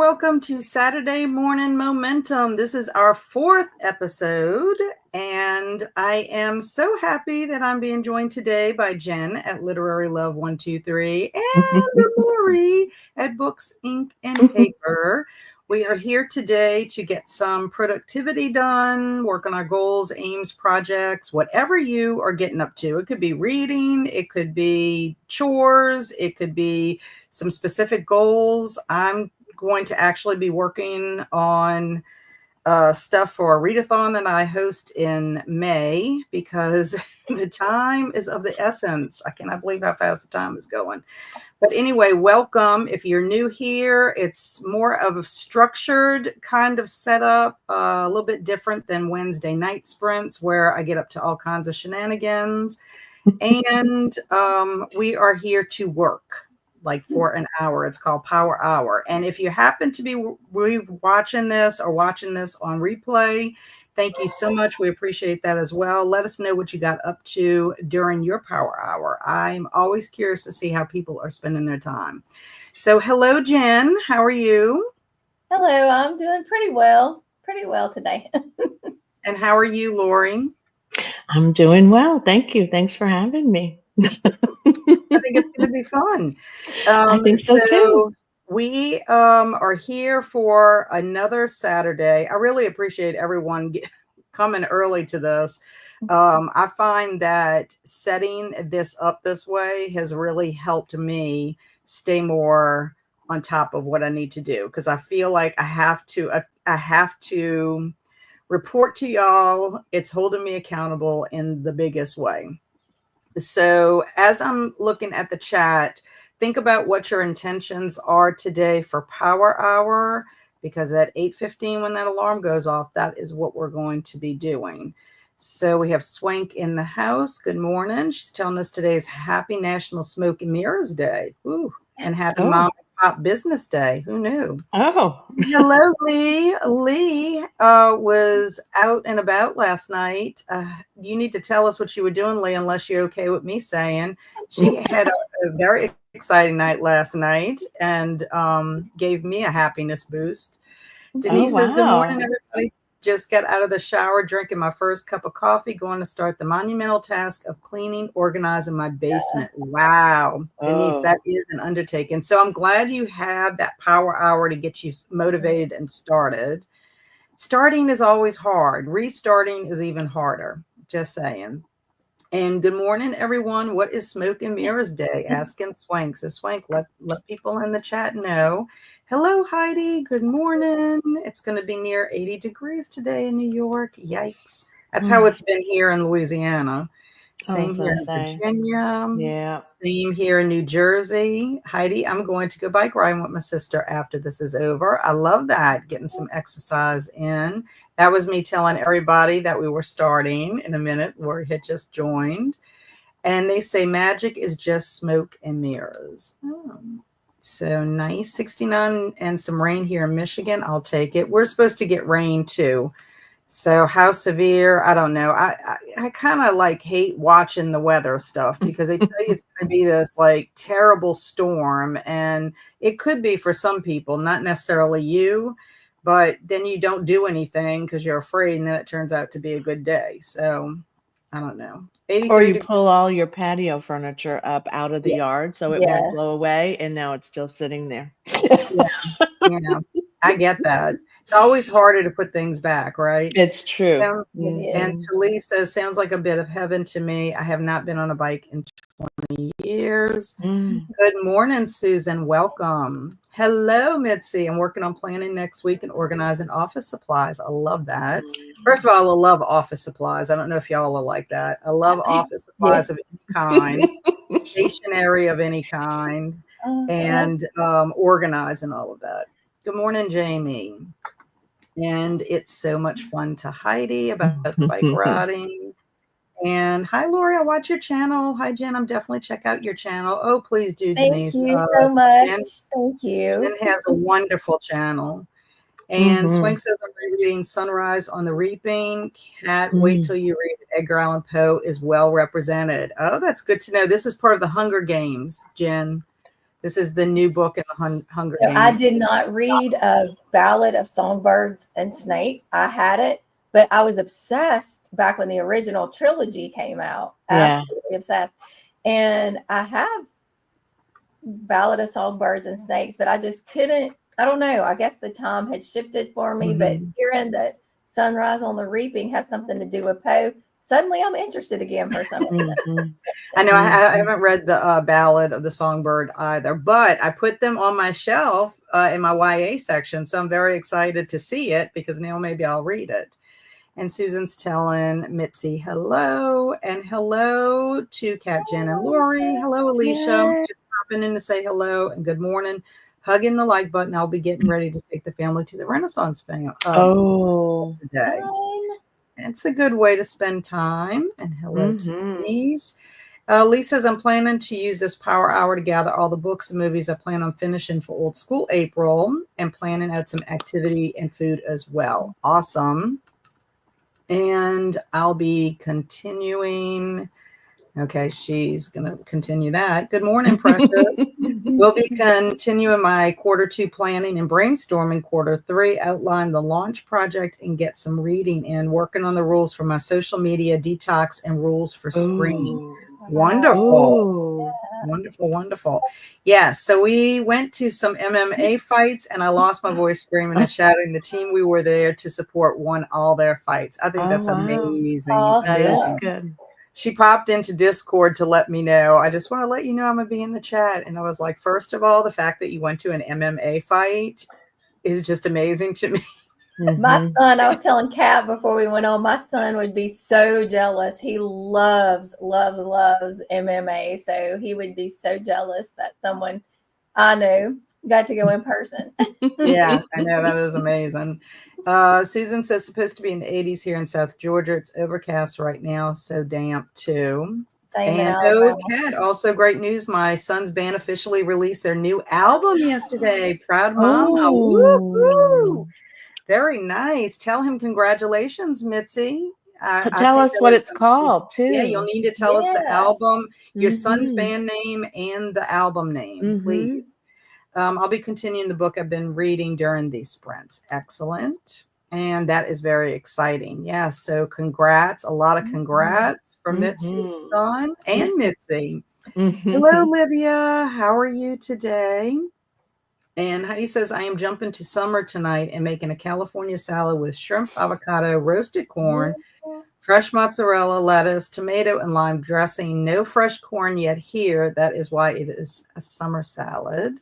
welcome to Saturday Morning Momentum. This is our 4th episode, and I am so happy that I'm being joined today by Jen at Literary Love 123 and Lori at Books, Ink, and Paper. We are here today to get some productivity done, work on our goals, aims, projects, whatever you are getting up to. It could be reading, it could be chores, it could be some specific goals. I'm going to actually be working on stuff for a readathon that I host in May because the time is of the essence. I cannot believe how fast the time is going. But anyway, welcome. If you're new here, it's more of a structured kind of setup, a little bit different than Wednesday night sprints where I get up to all kinds of shenanigans. And we are here to work. Like for an hour. It's called Power Hour. And if you happen to be watching this on replay, thank you so much. We appreciate that as well. Let us know what you got up to during your Power Hour. I'm always curious to see how people are spending their time. So hello, Jen. How are you? Hello, I'm doing pretty well today. And how are you, Lori? I'm doing well. Thank you. Thanks for having me. I think it's going to be fun. I think so too. We are here for another Saturday. I really appreciate everyone coming early to this. I find that setting this up this way has really helped me stay more on top of what I need to do because I feel like I have to report to y'all. It's holding me accountable in the biggest way. So as I'm looking at the chat, think about what your intentions are today for Power Hour, because at 8:15 when that alarm goes off, that is what we're going to be doing. So we have Swank in the house. Good morning. She's telling us today is Happy National Smoke and Mirrors Day. Ooh, and Happy Mom and Pop Business Day. Who knew? Oh. Hello, Lee. Lee was out and about last night. You need to tell us what you were doing, Lee, unless you're okay with me saying. She had a very exciting night last night and gave me a happiness boost. Denise says, good morning, everybody. Just got out of the shower, drinking my first cup of coffee, going to start the monumental task of cleaning, organizing my basement. Wow, Denise, that is an undertaking. So I'm glad you have that Power Hour to get you motivated and started. Starting is always hard. Restarting is even harder. Just saying. And good morning, everyone. What is Smoke and Mirrors Day? Asking Swank. So Swank, let people in the chat know. Hello, Heidi. Good morning. It's going to be near 80 degrees today in New York. Yikes. That's how it's been here in Louisiana. Same here in Virginia. Yeah. Same here in New Jersey. Heidi, I'm going to go bike riding with my sister after this is over. I love that. Getting some exercise in. That was me telling everybody that we were starting in a minute. Lori had just joined. And they say magic is just smoke and mirrors. So nice. 69 and some rain here in Michigan. I'll take it. We're supposed to get rain too. So how severe? I don't know. I kind of like hate watching the weather stuff because they tell you it's going to be this like terrible storm. And it could be for some people, not necessarily you, but then you don't do anything because you're afraid and then it turns out to be a good day. So I don't know. Or you pull all your patio furniture up out of the yard so it won't blow away, and now it's still sitting there. Yeah, I get that. It's always harder to put things back, right? It's true. And Talee says, sounds like a bit of heaven to me. I have not been on a bike in 20 years. Good morning, Susan. Welcome. Hello, Mitzi. I'm working on planning next week and organizing office supplies. I love that. First of all, I love office supplies. I don't know if y'all are like that. I love office supplies of any kind, stationery of any kind, and organizing all of that. Good morning, Jamie. And it's so much fun to Heidi about bike riding. And hi, Lori, I watch your channel. Hi, Jen. I'm definitely check out your channel. Oh, please do, Denise. Thank you so much. Thank you. Jen has a wonderful channel. And Swing says, I'm rereading Sunrise on the Reaping. Can't wait till you read it. Edgar Allan Poe is well represented. Oh, that's good to know. This is part of the Hunger Games, Jen. This is the new book in the Hunger So Games. I did not read a Ballad of Songbirds and Snakes. I had it, but I was obsessed back when the original trilogy came out. Yeah. Absolutely obsessed. And I have Ballad of Songbirds and Snakes, but I just couldn't. I don't know. I guess the time had shifted for me, but hearing that Sunrise on the Reaping has something to do with Poe, suddenly I'm interested again for some reason. I know I haven't read the Ballad of the Songbird either, but I put them on my shelf in my YA section, so I'm very excited to see it because now maybe I'll read it. And Susan's telling Mitzi hello, and hello to Kat, Jen, and Lori. Hello, Alicia. Just popping in to say hello and good morning. Hugging the like button. I'll be getting ready to take the family to the Renaissance today. It's a good way to spend time. And hello to Denise. Lee says, I'm planning to use this power hour to gather all the books and movies I plan on finishing for Old School April and planning out some activity and food as well. Awesome. And I'll be continuing. Okay, she's going to continue that. Good morning, Precious. We'll be continuing my Q2 planning and brainstorming Q3, outline the launch project, and get some reading in, working on the rules for my social media detox and rules for screening. Wonderful. Wonderful. Yes. So we went to some MMA fights and I lost my voice screaming and shouting. The team we were there to support won all their fights. I think that's amazing. Awesome. That is good. She popped into Discord to let me know. I just want to let you know I'm going to be in the chat. And I was like, first of all, the fact that you went to an MMA fight is just amazing to me. My son, I was telling Kat before we went on, my son would be so jealous. He loves MMA. So he would be so jealous that someone I know got to go in person. Yeah, I know. That is amazing. Susan says supposed to be in the 80s here in South Georgia. It's overcast right now, so damp too. Same and Kat, also great news. My son's band officially released their new album yesterday. Proud Mama. Woo-hoo! Very nice. Tell him congratulations, Mitzi. Tell us what it's called, too. Yeah, you'll need to tell us the album, your son's band name, and the album name, please. I'll be continuing the book I've been reading during these sprints. Excellent. And that is very exciting. Yeah, so congrats. A lot of congrats for Mitzi's son and Mitzi. Hello, Livia. How are you today? And Heidi says, I am jumping to summer tonight and making a California salad with shrimp, avocado, roasted corn, fresh mozzarella, lettuce, tomato, and lime dressing. No fresh corn yet here. That is why it is a summer salad.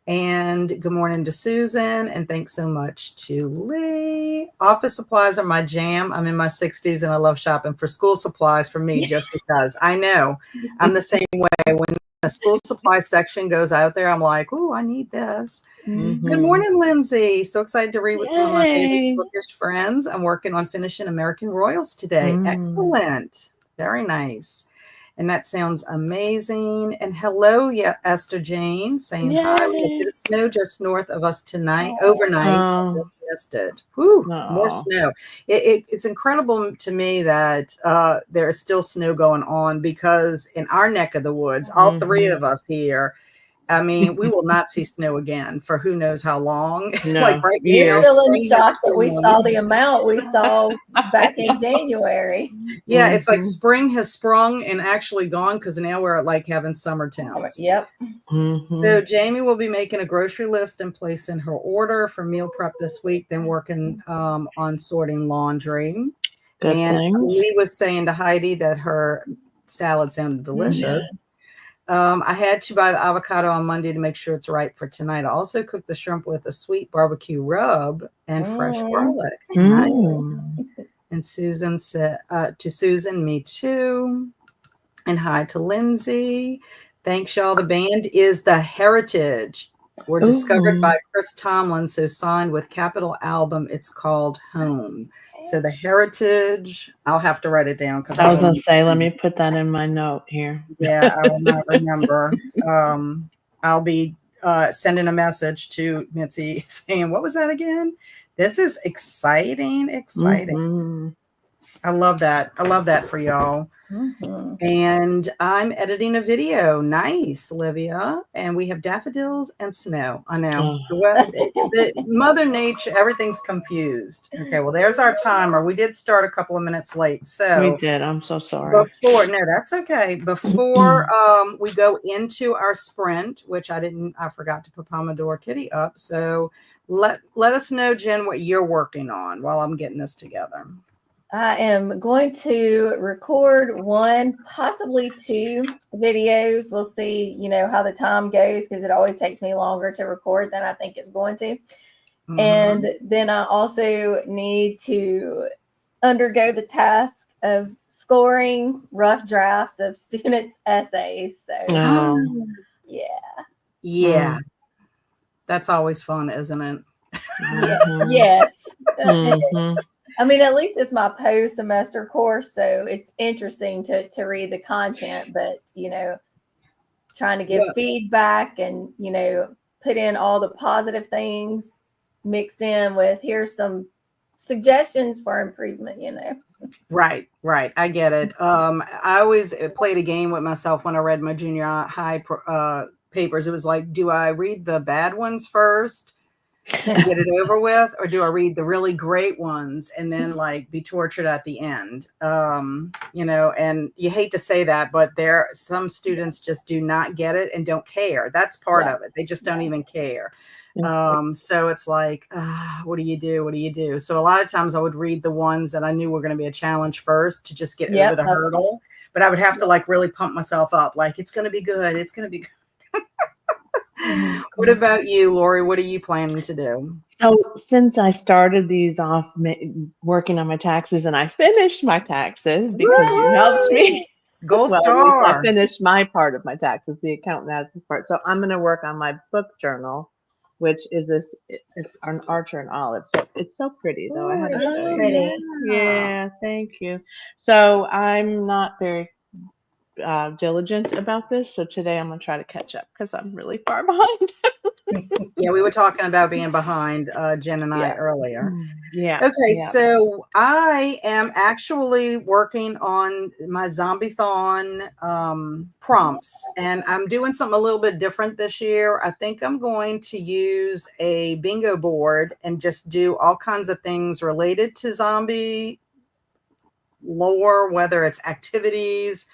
And good morning to Susan. And thanks so much to Lee. Office supplies are my jam. I'm in my 60s and I love shopping for school supplies for me just because. I know I'm the same way. When the school supply section goes out there, I'm like, oh, I need this. Good morning, Lindsay. So excited to read with some of my favorite bookish friends. I'm working on finishing American Royals today. Excellent. Very nice. And that sounds amazing. And hello, Esther Jane, saying hi. We had a bit of snow just north of us tonight, overnight. Just it. Whew, more snow. It's incredible to me that there is still snow going on because in our neck of the woods, all three of us here, I mean, we will not see snow again for who knows how long. No. Like right We're now, still in shock that we saw the amount we saw back in January. Yeah, it's like spring has sprung and actually gone because now we're like having summer temps. Yep. So Jamie will be making a grocery list and placing her order for meal prep this week, then working on sorting laundry. Good and things. Lee was saying to Heidi that her salad sounded delicious. I had to buy the avocado on Monday to make sure it's right for tonight. I also cooked the shrimp with a sweet barbecue rub and fresh garlic. Nice. And Susan said to Susan, me too. And hi to Lindsay. Thanks, y'all. The band is The Heritage. We're discovered by Chris Tomlin, so signed with Capitol Album. It's called Home. So The Heritage, I'll have to write it down. I was going to say, let me put that in my note here. Yeah, I will not remember. I'll be sending a message to Mitzi saying, what was that again? This is exciting. I love that. I love that for y'all. Mm-hmm. And I'm editing a video. Nice, Olivia. And we have daffodils and snow. I know. The Mother Nature, everything's confused. Okay, well, there's our timer. We did start a couple of minutes late. So we did. I'm so sorry. no, that's okay. Before we go into our sprint, which I forgot to put Pomodoro Kitty up. So let us know, Jen, what you're working on while I'm getting this together. I am going to record one, possibly two videos. We'll see, you know, how the time goes, because it always takes me longer to record than I think it's going to. Mm-hmm. And then I also need to undergo the task of scoring rough drafts of students' essays. So, yeah. That's always fun, isn't it? Mm-hmm. Yes. Mm-hmm. I mean, at least it's my post-semester course, so it's interesting to read the content, but, you know, trying to give feedback and, you know, put in all the positive things mixed in with here's some suggestions for improvement, you know. Right. I get it. I always played a game with myself when I read my junior high papers. It was like, do I read the bad ones first and get it over with, or do I read the really great ones and then like be tortured at the end? You know, and you hate to say that, but some students just do not get it and don't care. That's part of it. They just don't even care. So it's like, what do you do? What do you do? So a lot of times I would read the ones that I knew were going to be a challenge first to just get over the hurdle. But I would have to like really pump myself up. Like, it's going to be good. It's going to be good. What about you, Lori? What are you planning to do? So since I started these off working on my taxes, and I finished my taxes because you helped me. Gold well, star. At least I finished my part of my taxes. The accountant has this part. So I'm going to work on my book journal, which is it's an Archer and Olive. So it's so pretty, though. I have to say. Pretty. Yeah, thank you. So I'm not very diligent about this. So today I'm going to try to catch up because I'm really far behind. Yeah, we were talking about being behind, Jen and I earlier. Yeah. Okay, so I am actually working on my Zombie-thon prompts, and I'm doing something a little bit different this year. I think I'm going to use a bingo board and just do all kinds of things related to zombie lore, whether it's activities.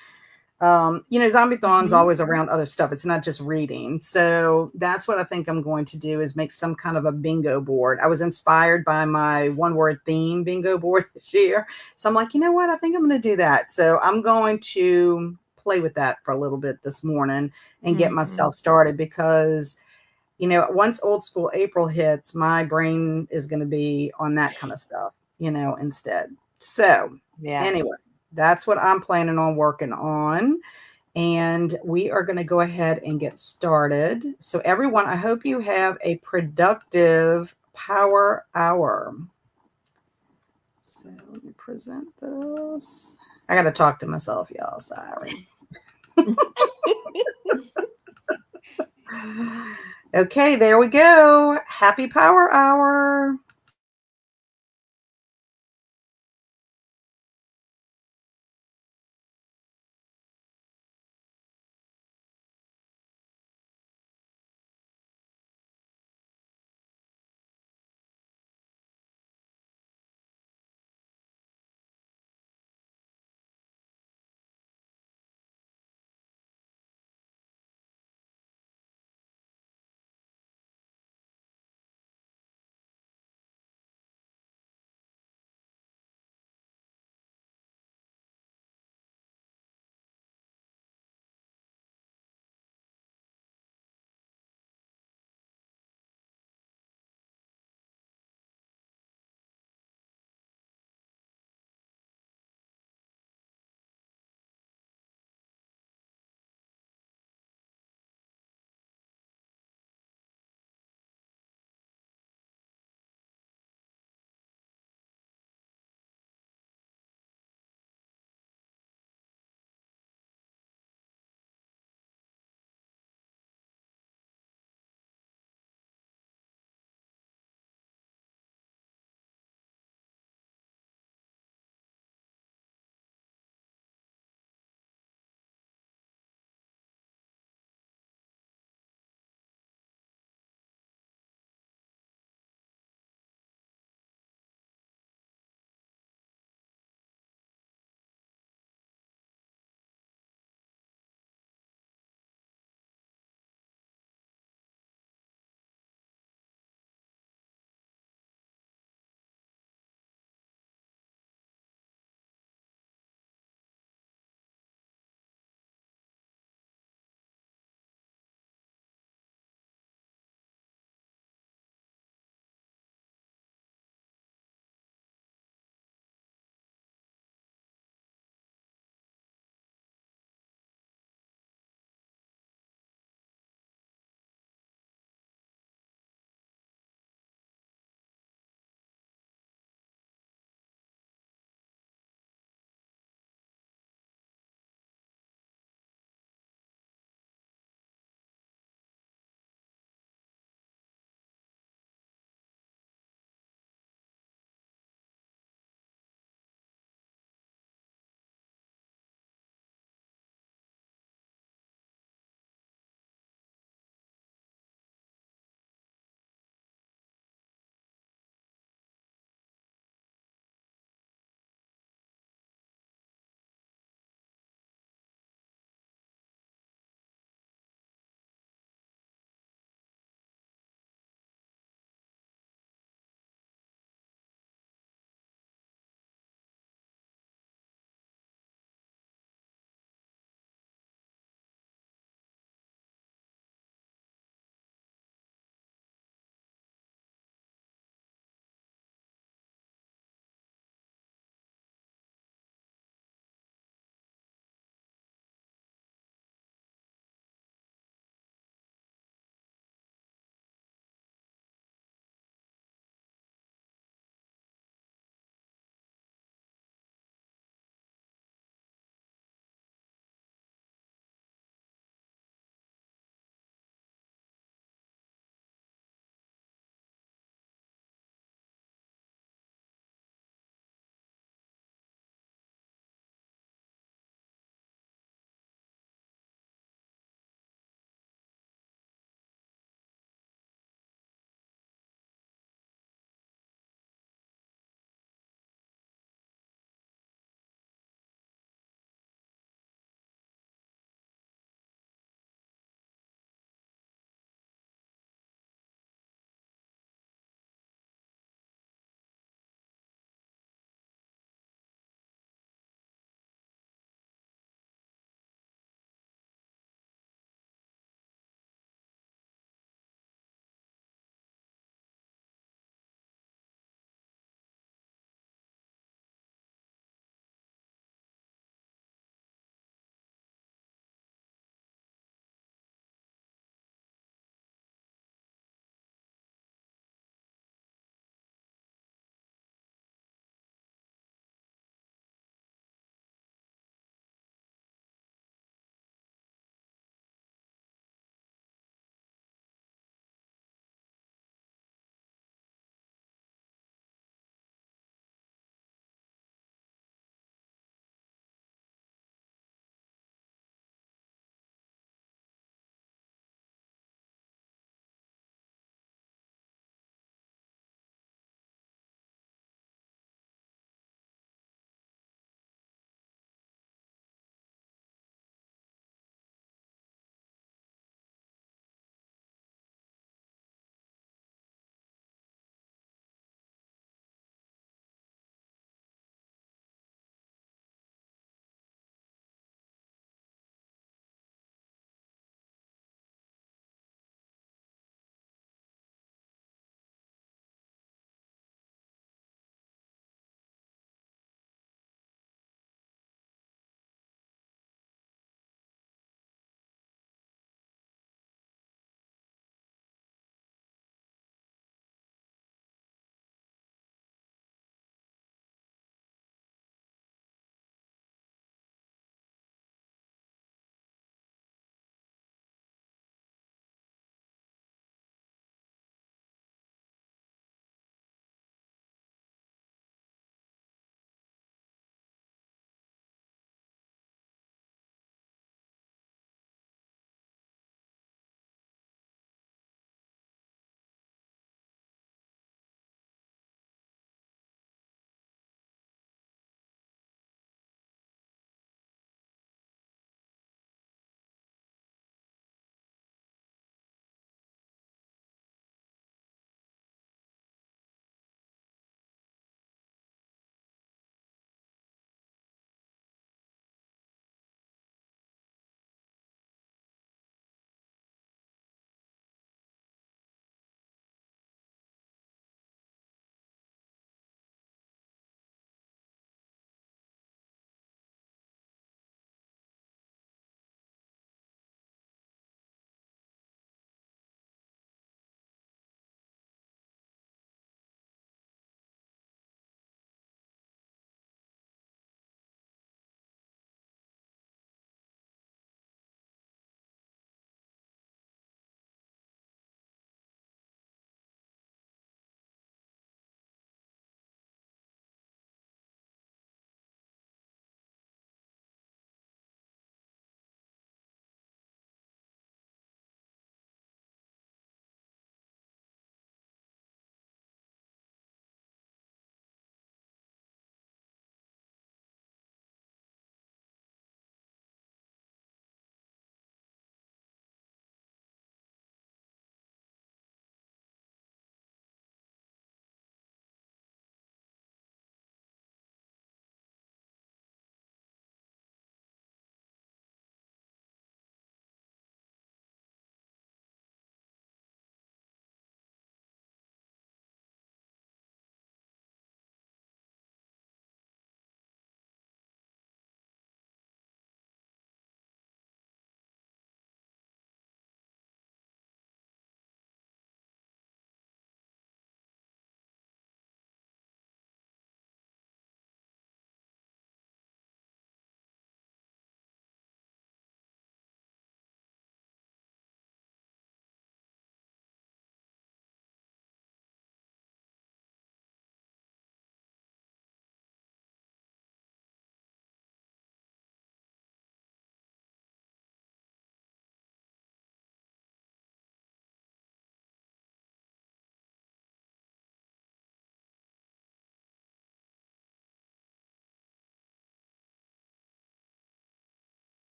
You know, Zombie-thon's always around other stuff. It's not just reading. So that's what I think I'm going to do, is make some kind of a bingo board. I was inspired by my one-word theme bingo board this year. So I'm like, you know what? I think I'm going to do that. So I'm going to play with that for a little bit this morning and get myself started, because, you know, once Old School April hits, my brain is going to be on that kind of stuff, you know, instead. So anyway, that's what I'm planning on working on. And we are going to go ahead and get started. So everyone, I hope you have a productive power hour. So let me present this. I got to talk to myself, y'all. Sorry. Okay, there we go. Happy power hour.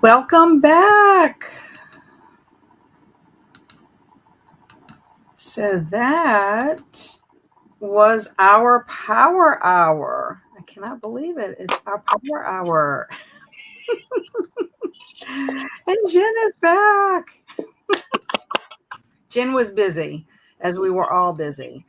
Welcome back. So that was our power hour. I cannot believe it. It's our power hour. And Jen is back. Jen was busy, as we were all busy.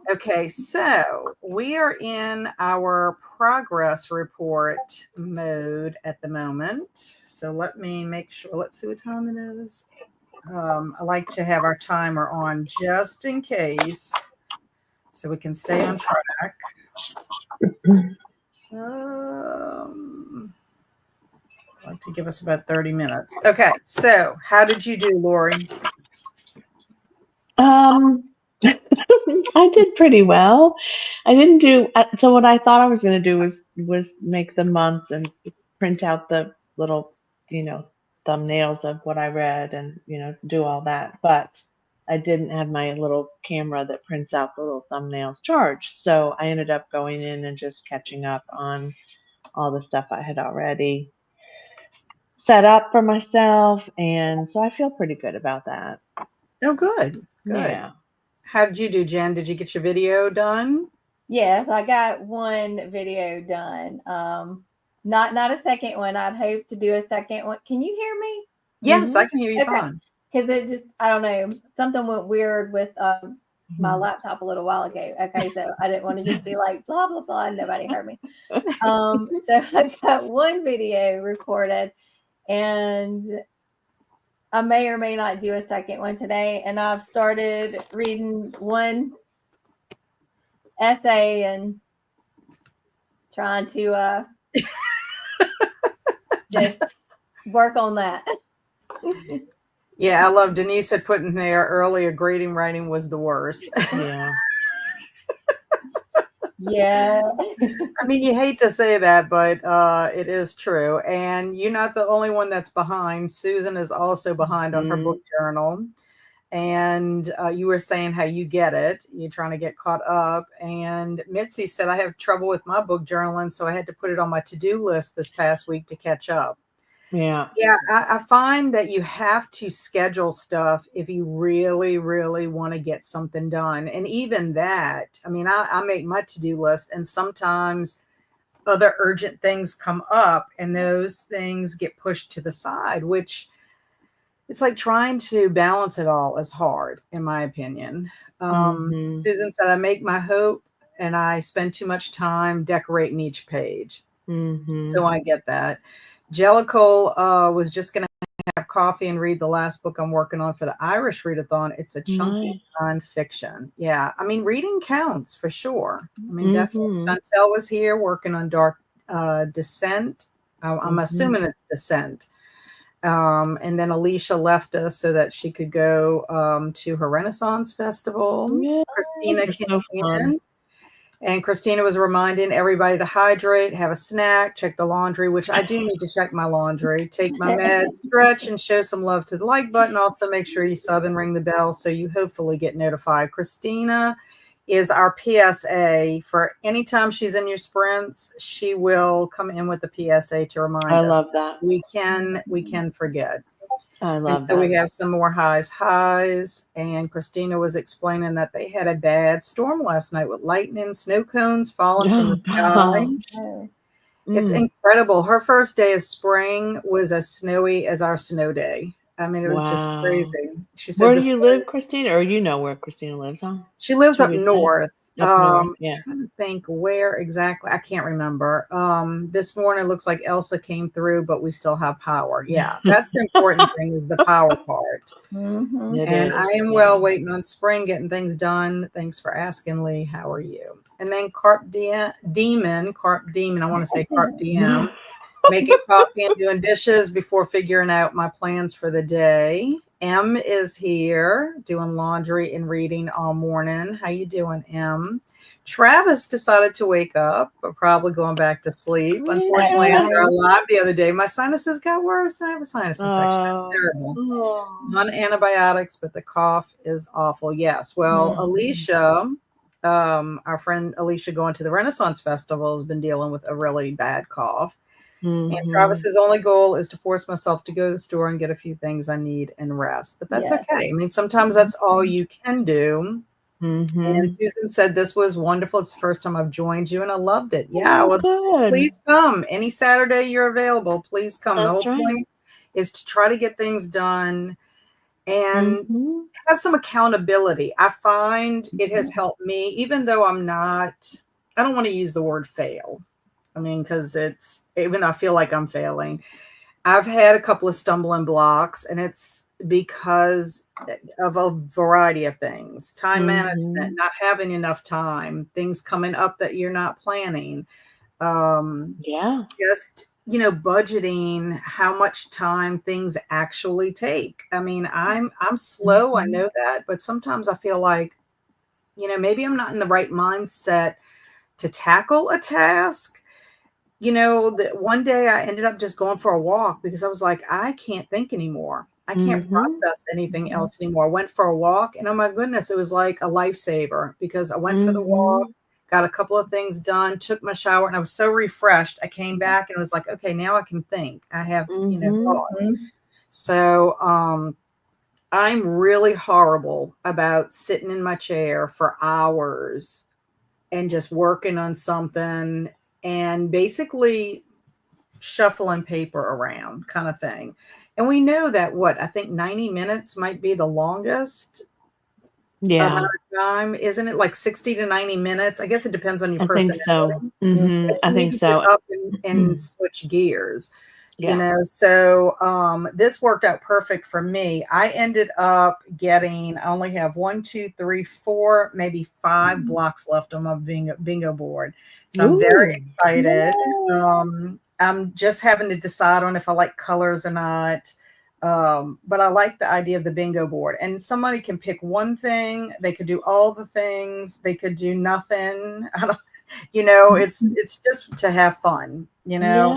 Okay, so we are in our progress report mode at the moment. So let me make sure. Let's see what time it is. I like to have our timer on just in case, so we can stay on track. I like to give us about 30 minutes. Okay, so how did you do, Lori? I did pretty well. I didn't do so. What I thought I was going to do was make the months and print out the little, thumbnails of what I read and do all that. But I didn't have my little camera that prints out the little thumbnails charged. So I ended up going in and just catching up on all the stuff I had already set up for myself, and so I feel pretty good about that. Oh, good. Yeah. How did you do, Jen? Did you get your video done? Yes, I got one video done. Not a second one. I'd hope to do a second one. Can you hear me? Yes, I can hear you Okay. fine. Because it just, I don't know, something went weird with my laptop a little while ago. Okay, so I didn't want to just be like blah blah blah and nobody heard me. So I got one video recorded, and I may or may not do a second one today. And I've started reading one essay and trying to just work on that. Yeah, I love Denise had put in there earlier, grading writing was the worst. Yeah. Yeah. I mean, you hate to say that, but it is true. And you're not the only one that's behind. Susan is also behind on her book journal. And you were saying how you get it. You're trying to get caught up. And Mitzi said, I have trouble with my book journaling, so I had to put it on my to-do list this past week to catch up. Yeah. Yeah, I find that you have to schedule stuff if you really, really want to get something done. And even that, I mean, I make my to-do list, and sometimes other urgent things come up and those things get pushed to the side, which it's like trying to balance it all is hard, in my opinion. Susan said, I make my hope and I spend too much time decorating each page. So I get that. Jellicle was just going to have coffee and read the last book I'm working on for the Irish Readathon. It's a chunky nonfiction. Yeah, I mean, reading counts for sure. I mean, definitely. Chantel was here working on Dark Descent. I'm assuming it's Descent. And then Alicia left us so that she could go to her Renaissance Festival. Yeah, Christina came so in. And Christina was reminding everybody to hydrate, have a snack, check the laundry, which I do need to check my laundry, take my meds, stretch, and show some love to the like button. Also, make sure you sub and ring the bell so you hopefully get notified. Christina is our PSA for anytime she's in your sprints. She will come in with a PSA to remind us. I love that. We can forget. I love so that. we have some more highs. And Christina was explaining that they had a bad storm last night with lightning, snow cones falling from the sky. It's incredible. Her first day of spring was as snowy as our snow day. I mean, it was just crazy. She said, where do you live, Christina? Or you know where Christina lives, huh? She lives up north. Yeah. I'm trying to think where exactly. I can't remember. This morning it looks like Elsa came through, but we still have power. Yeah, that's the important thing is the power part. And I am well, waiting on spring, getting things done. Thanks for asking, Lee. How are you? And then Carp Demon. I want to say Carp DM. Making coffee and doing dishes before figuring out my plans for the day. M is here doing laundry and reading all morning. How you doing, M? Travis decided to wake up, but probably going back to sleep. Unfortunately, after our live the other day, my sinuses got worse. I have a sinus infection. That's terrible. On antibiotics, but the cough is awful. Yes. Well, Alicia, our friend Alicia going to the Renaissance Festival has been dealing with a really bad cough. And Mhm. Travis's only goal is to force myself to go to the store and get a few things I need and rest. But that's Yes. okay. I mean, sometimes that's all you can do. And Mhm. Susan said, this was wonderful. It's the first time I've joined you and I loved it. Yeah, Oh, well, good. please come. Any Saturday you're available, please come. The That's whole right. point is to try to get things done and Mhm. have some accountability. I find it has helped me, even though I don't want to use the word fail. I mean, because even though I feel like I'm failing, I've had a couple of stumbling blocks, and it's because of a variety of things. Time management, Mhm. not having enough time, things coming up that you're not planning. Yeah. Just, budgeting how much time things actually take. I mean, I'm slow, I Mhm. know that, but sometimes I feel like, maybe I'm not in the right mindset to tackle a task. That one day I ended up just going for a walk because I was like, I can't think anymore. I can't Mhm. process anything else anymore. I went for a walk and oh my goodness, it was like a lifesaver because I went for the walk, Mhm. got a couple of things done, took my shower, and I was so refreshed. I came back and was like, okay, now I can think. I have, Mhm. thoughts. So, I'm really horrible about sitting in my chair for hours and just working on something and basically shuffling paper around kind of thing. And we know that I think 90 minutes might be the longest amount Yeah, of time, isn't it? Like 60 to 90 minutes. I guess it depends on your I think so. personality. Mhm. But I you need think to get so. up and switch gears. Yeah. So this worked out perfect for me. I ended up I only have 1, 2, 3, 4, maybe 5 blocks left on my bingo board. So I'm very Ooh. excited. Yay. I'm just having to decide on if I like colors or not. But I like the idea of the bingo board. And somebody can pick one thing, they could do all the things, they could do nothing. I don't, it's just to have fun, Yeah.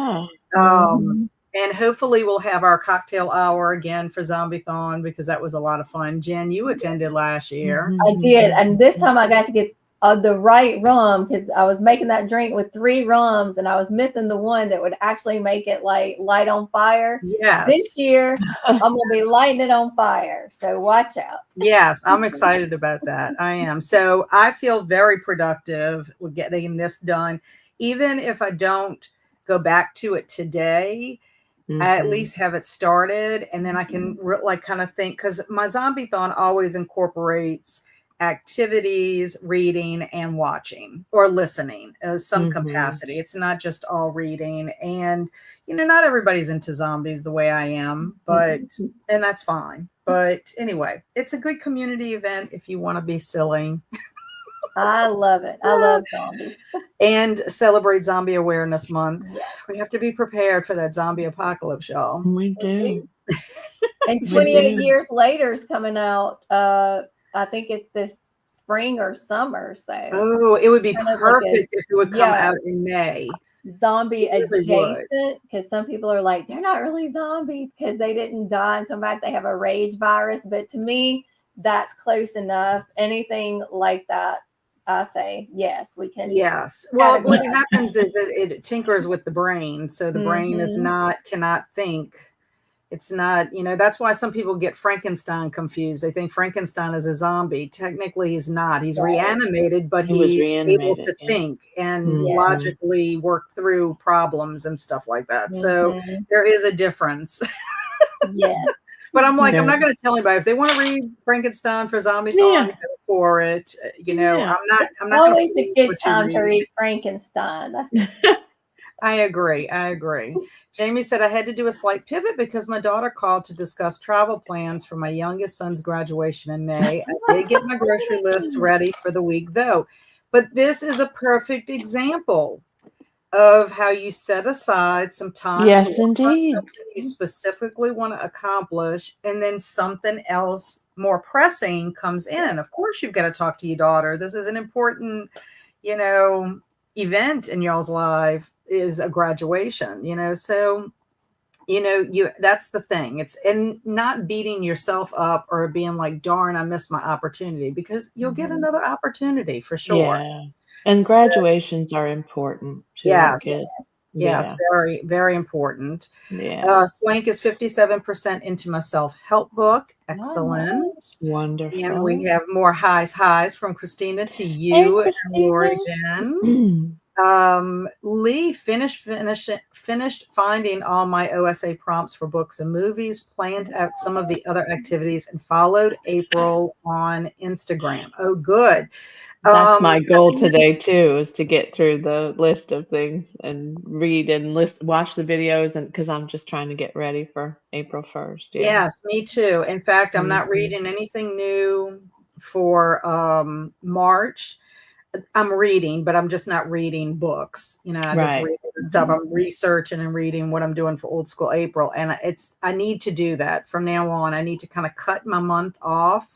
um, Mhm. and hopefully we'll have our cocktail hour again for Zombie-thon because that was a lot of fun. Jen, you attended last year. I did. And this Mhm. time I got to get the right rum because I was making that drink with 3 rums and I was missing the one that would actually make it like light on fire. Yes. This year I'm going to be lighting it on fire. So watch out. Yes, I'm excited about that. I am. So I feel very productive with getting this done. Even if I don't go back to it today, I at Mhm. least have it started, and then I can like kind of think because my zombie-thon always incorporates activities, reading, and watching or listening some Mhm. capacity. It's not just all reading, and not everybody's into zombies the way I am, and that's fine. But anyway, it's a good community event if you want to be silly I love it. I love zombies. and celebrate Zombie Awareness Month. Yeah, We have to be prepared for that zombie apocalypse, y'all. We we do. do. And We 28 do. years later is coming out. I think it's this spring or summer. So Oh, it would be kind of like perfect if it would come yeah, out in May. zombie It really would. adjacent because some people are like, they're not really zombies because they didn't die and come back. They have a rage virus. But to me, that's close enough. Anything like that, I say, yes, we can Yes. Well, what categorize. happens is it tinkers with the brain. So the brain Mm-hmm. cannot think. It's not, that's why some people get Frankenstein confused. They think Frankenstein is a zombie. Technically, he's not. He's Right. reanimated, but He was he's able reanimated. to Yeah. think and Yeah. Mhm. logically work through problems and stuff like that. So Mm-hmm. there is a difference. Yeah. But I'm like, I'm There. not going to tell anybody if they want to read Frankenstein for Zombie-thon, Yeah. go for it. Yeah. I'm not going to Always a force good what you time to read. read Frankenstein. That's I agree. I agree. Jamie said I had to do a slight pivot because my daughter called to discuss travel plans for my youngest son's graduation in May. I did get my grocery list ready for the week though. But this is a perfect example of how you set aside some time to Yes, work on indeed. something you specifically want to accomplish, and then something else more pressing comes in. Of course, you've got to talk to your daughter. This is an important, you know, event in y'all's life is a graduation, so that's the thing. It's and not beating yourself up or being like, darn, I missed my opportunity, because you'll get Mhm. another opportunity for sure. Yeah. And So graduations are important to our yes. kids. Yes, very, very important. Yeah. Swank is 57% into my self-help book. Excellent. Wonderful. And we have more highs from Christina to Hey, you and Lori Christina. Jen. Lee finished finding all my OSA prompts for books and movies, planned out some of the other activities, and followed April on Instagram. Oh, good. That's my goal today too, is to get through the list of things and read and watch the videos, and because I'm just trying to get ready for April 1st. Yeah. Yes, me too. In fact, I'm not Mhm. reading anything new for March. I'm reading, but I'm just not reading books. You know, I just Right. read stuff. I'm researching and reading what I'm doing for Old School April. And I need to do that from now on. I need to kind of cut my month off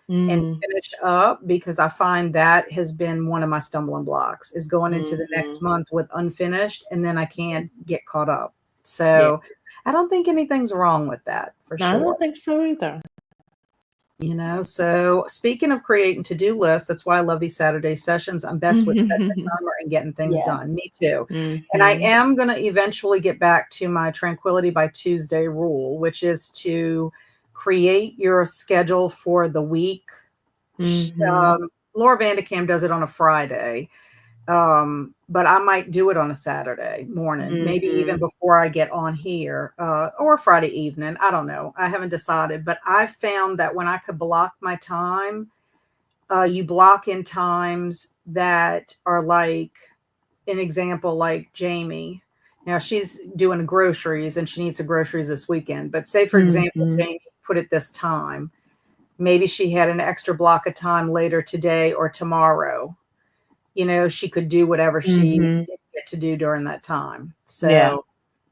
and finish up, because I find that has been one of my stumbling blocks, is going into the next month with unfinished, and then I can't get caught up. So I don't think anything's wrong with that, for I sure. don't think so either. You know, so speaking of creating to-do lists, that's why I love these Saturday sessions. I'm best with setting a timer and getting things done. Me too. And I am going to eventually get back to my Tranquility by Tuesday rule, which is to create your schedule for the week. Laura Vanderkam does it on a Friday. But I might do it on a Saturday morning, maybe even before I get on here, or Friday evening. I don't know. I haven't decided, but I found that when I could block my time, you block in times that are like, an example, like Jamie. Now she's doing groceries and she needs the groceries this weekend. But say, for example, Jamie put it this time. Maybe she had an extra block of time later today or tomorrow. You know, she could do whatever she didn't get to do during that time. So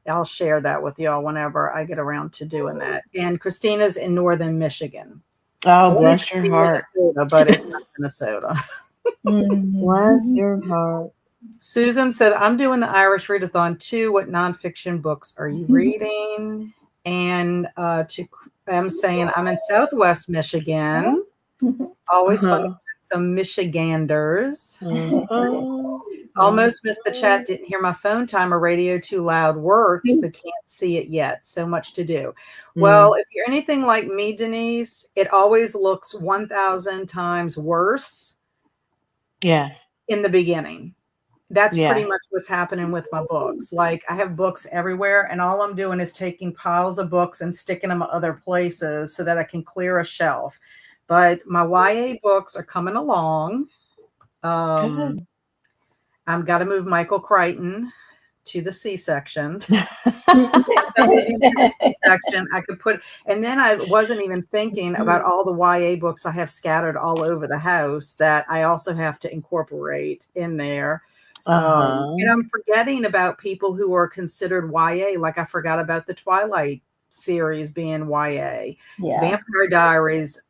I'll share that with y'all whenever I get around to doing that. And Christina's in Northern Michigan. Oh, bless your heart. Minnesota, but it's not Minnesota. Bless your heart. Susan said, I'm doing the Irish Readathon too. What nonfiction books are you reading? And I'm saying I'm in Southwest Michigan. Always fun to find some Michiganders. Almost missed the chat. Didn't hear my phone timer. Radio too loud. Worked, but can't see it yet. So much to do. Well, if you're anything like me, Denise, it always looks 1,000 times worse. Yes. In the beginning. That's pretty much what's happening with my books. Like, I have books everywhere, and all I'm doing is taking piles of books and sticking them other places so that I can clear a shelf. But my YA books are coming along. I've got to move Michael Crichton to the C-section. I could put, and then I wasn't even thinking about all the YA books I have scattered all over the house that I also have to incorporate in there. And I'm forgetting about people who are considered YA. Like, I forgot about the Twilight series being YA. Vampire Diaries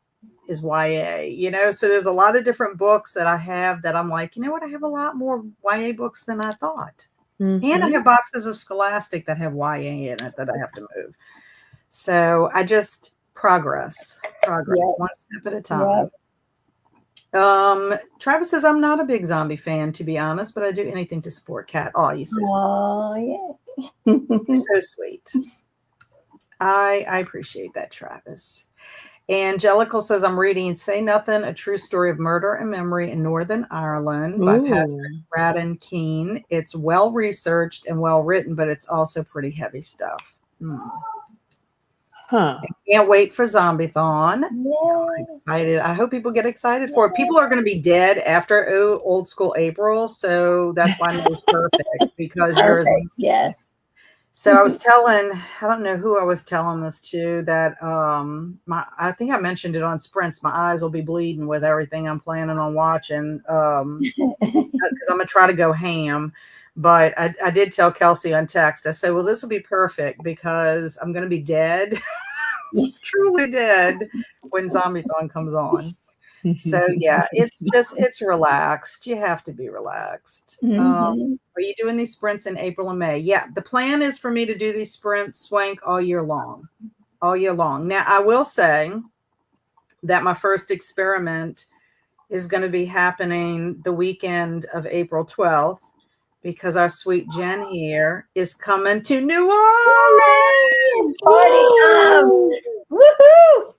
is YA, you know, so there's a lot of different books that I have that I'm like, you know what, I have a lot more YA books than I thought. And I have boxes of Scholastic that have YA in it that I have to move. So I just progress one step at a time. Travis says, I'm not a big zombie fan, to be honest, but I do anything to support Kat. Oh, you so sweet. So sweet. I appreciate that, Travis. Angelical says, I'm reading Say Nothing, A True Story of Murder and Memory in Northern Ireland by Patrick Radden Keene. It's well-researched and well-written, but it's also pretty heavy stuff. I can't wait for Zombie-thon. I'm excited. I hope people get excited for it. People are going to be dead after Old School April, so that's why it's perfect, because yours. Yes. So I was telling, I don't know who I was telling this to, that I think I mentioned it on Sprints. My eyes will be bleeding with everything I'm planning on watching, because I'm gonna try to go ham. But I did tell Kelsey on text. I said, well, this will be perfect because I'm gonna be dead, truly dead, when Zombie-thon comes on. So yeah, it's relaxed. You have to be relaxed. Are you doing these sprints in April and May? Yeah, the plan is for me to do these sprints, Swank, all year long. Now, I will say that my first experiment is going to be happening the weekend of April 12th. because our sweet Jen here is coming to New It's Orleans. party time. Woohoo!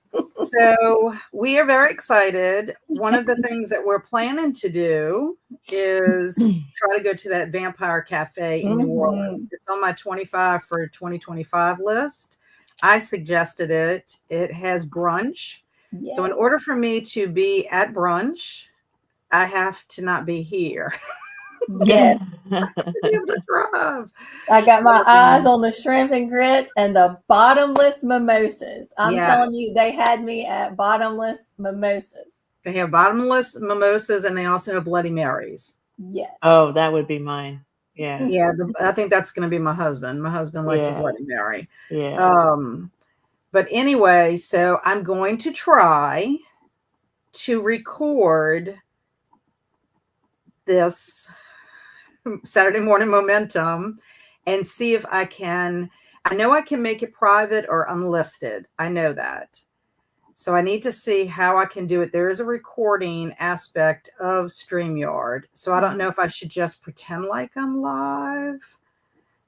So we are very excited. One of the things that we're planning to do is try to go to that Vampire Cafe in New Orleans. It's on my 25 for 2025 list. I suggested it. It has brunch. Yeah. So in order for me to be at brunch, I have to not be here. Yes. I have to be able to drive. I got my eyes on the shrimp and grits and the bottomless mimosas. I'm telling you, they had me at bottomless mimosas. They have bottomless mimosas and they also have Bloody Marys. Yeah. Oh, that would be mine. Yeah. Yeah, I think that's going to be my husband. My husband likes a Bloody Mary. Yeah. But anyway, so I'm going to try to record this Saturday morning momentum and see if I can. I know I can make it private or unlisted. I know that. So I need to see how I can do it. There is a recording aspect of StreamYard. So I don't know if I should just pretend like I'm live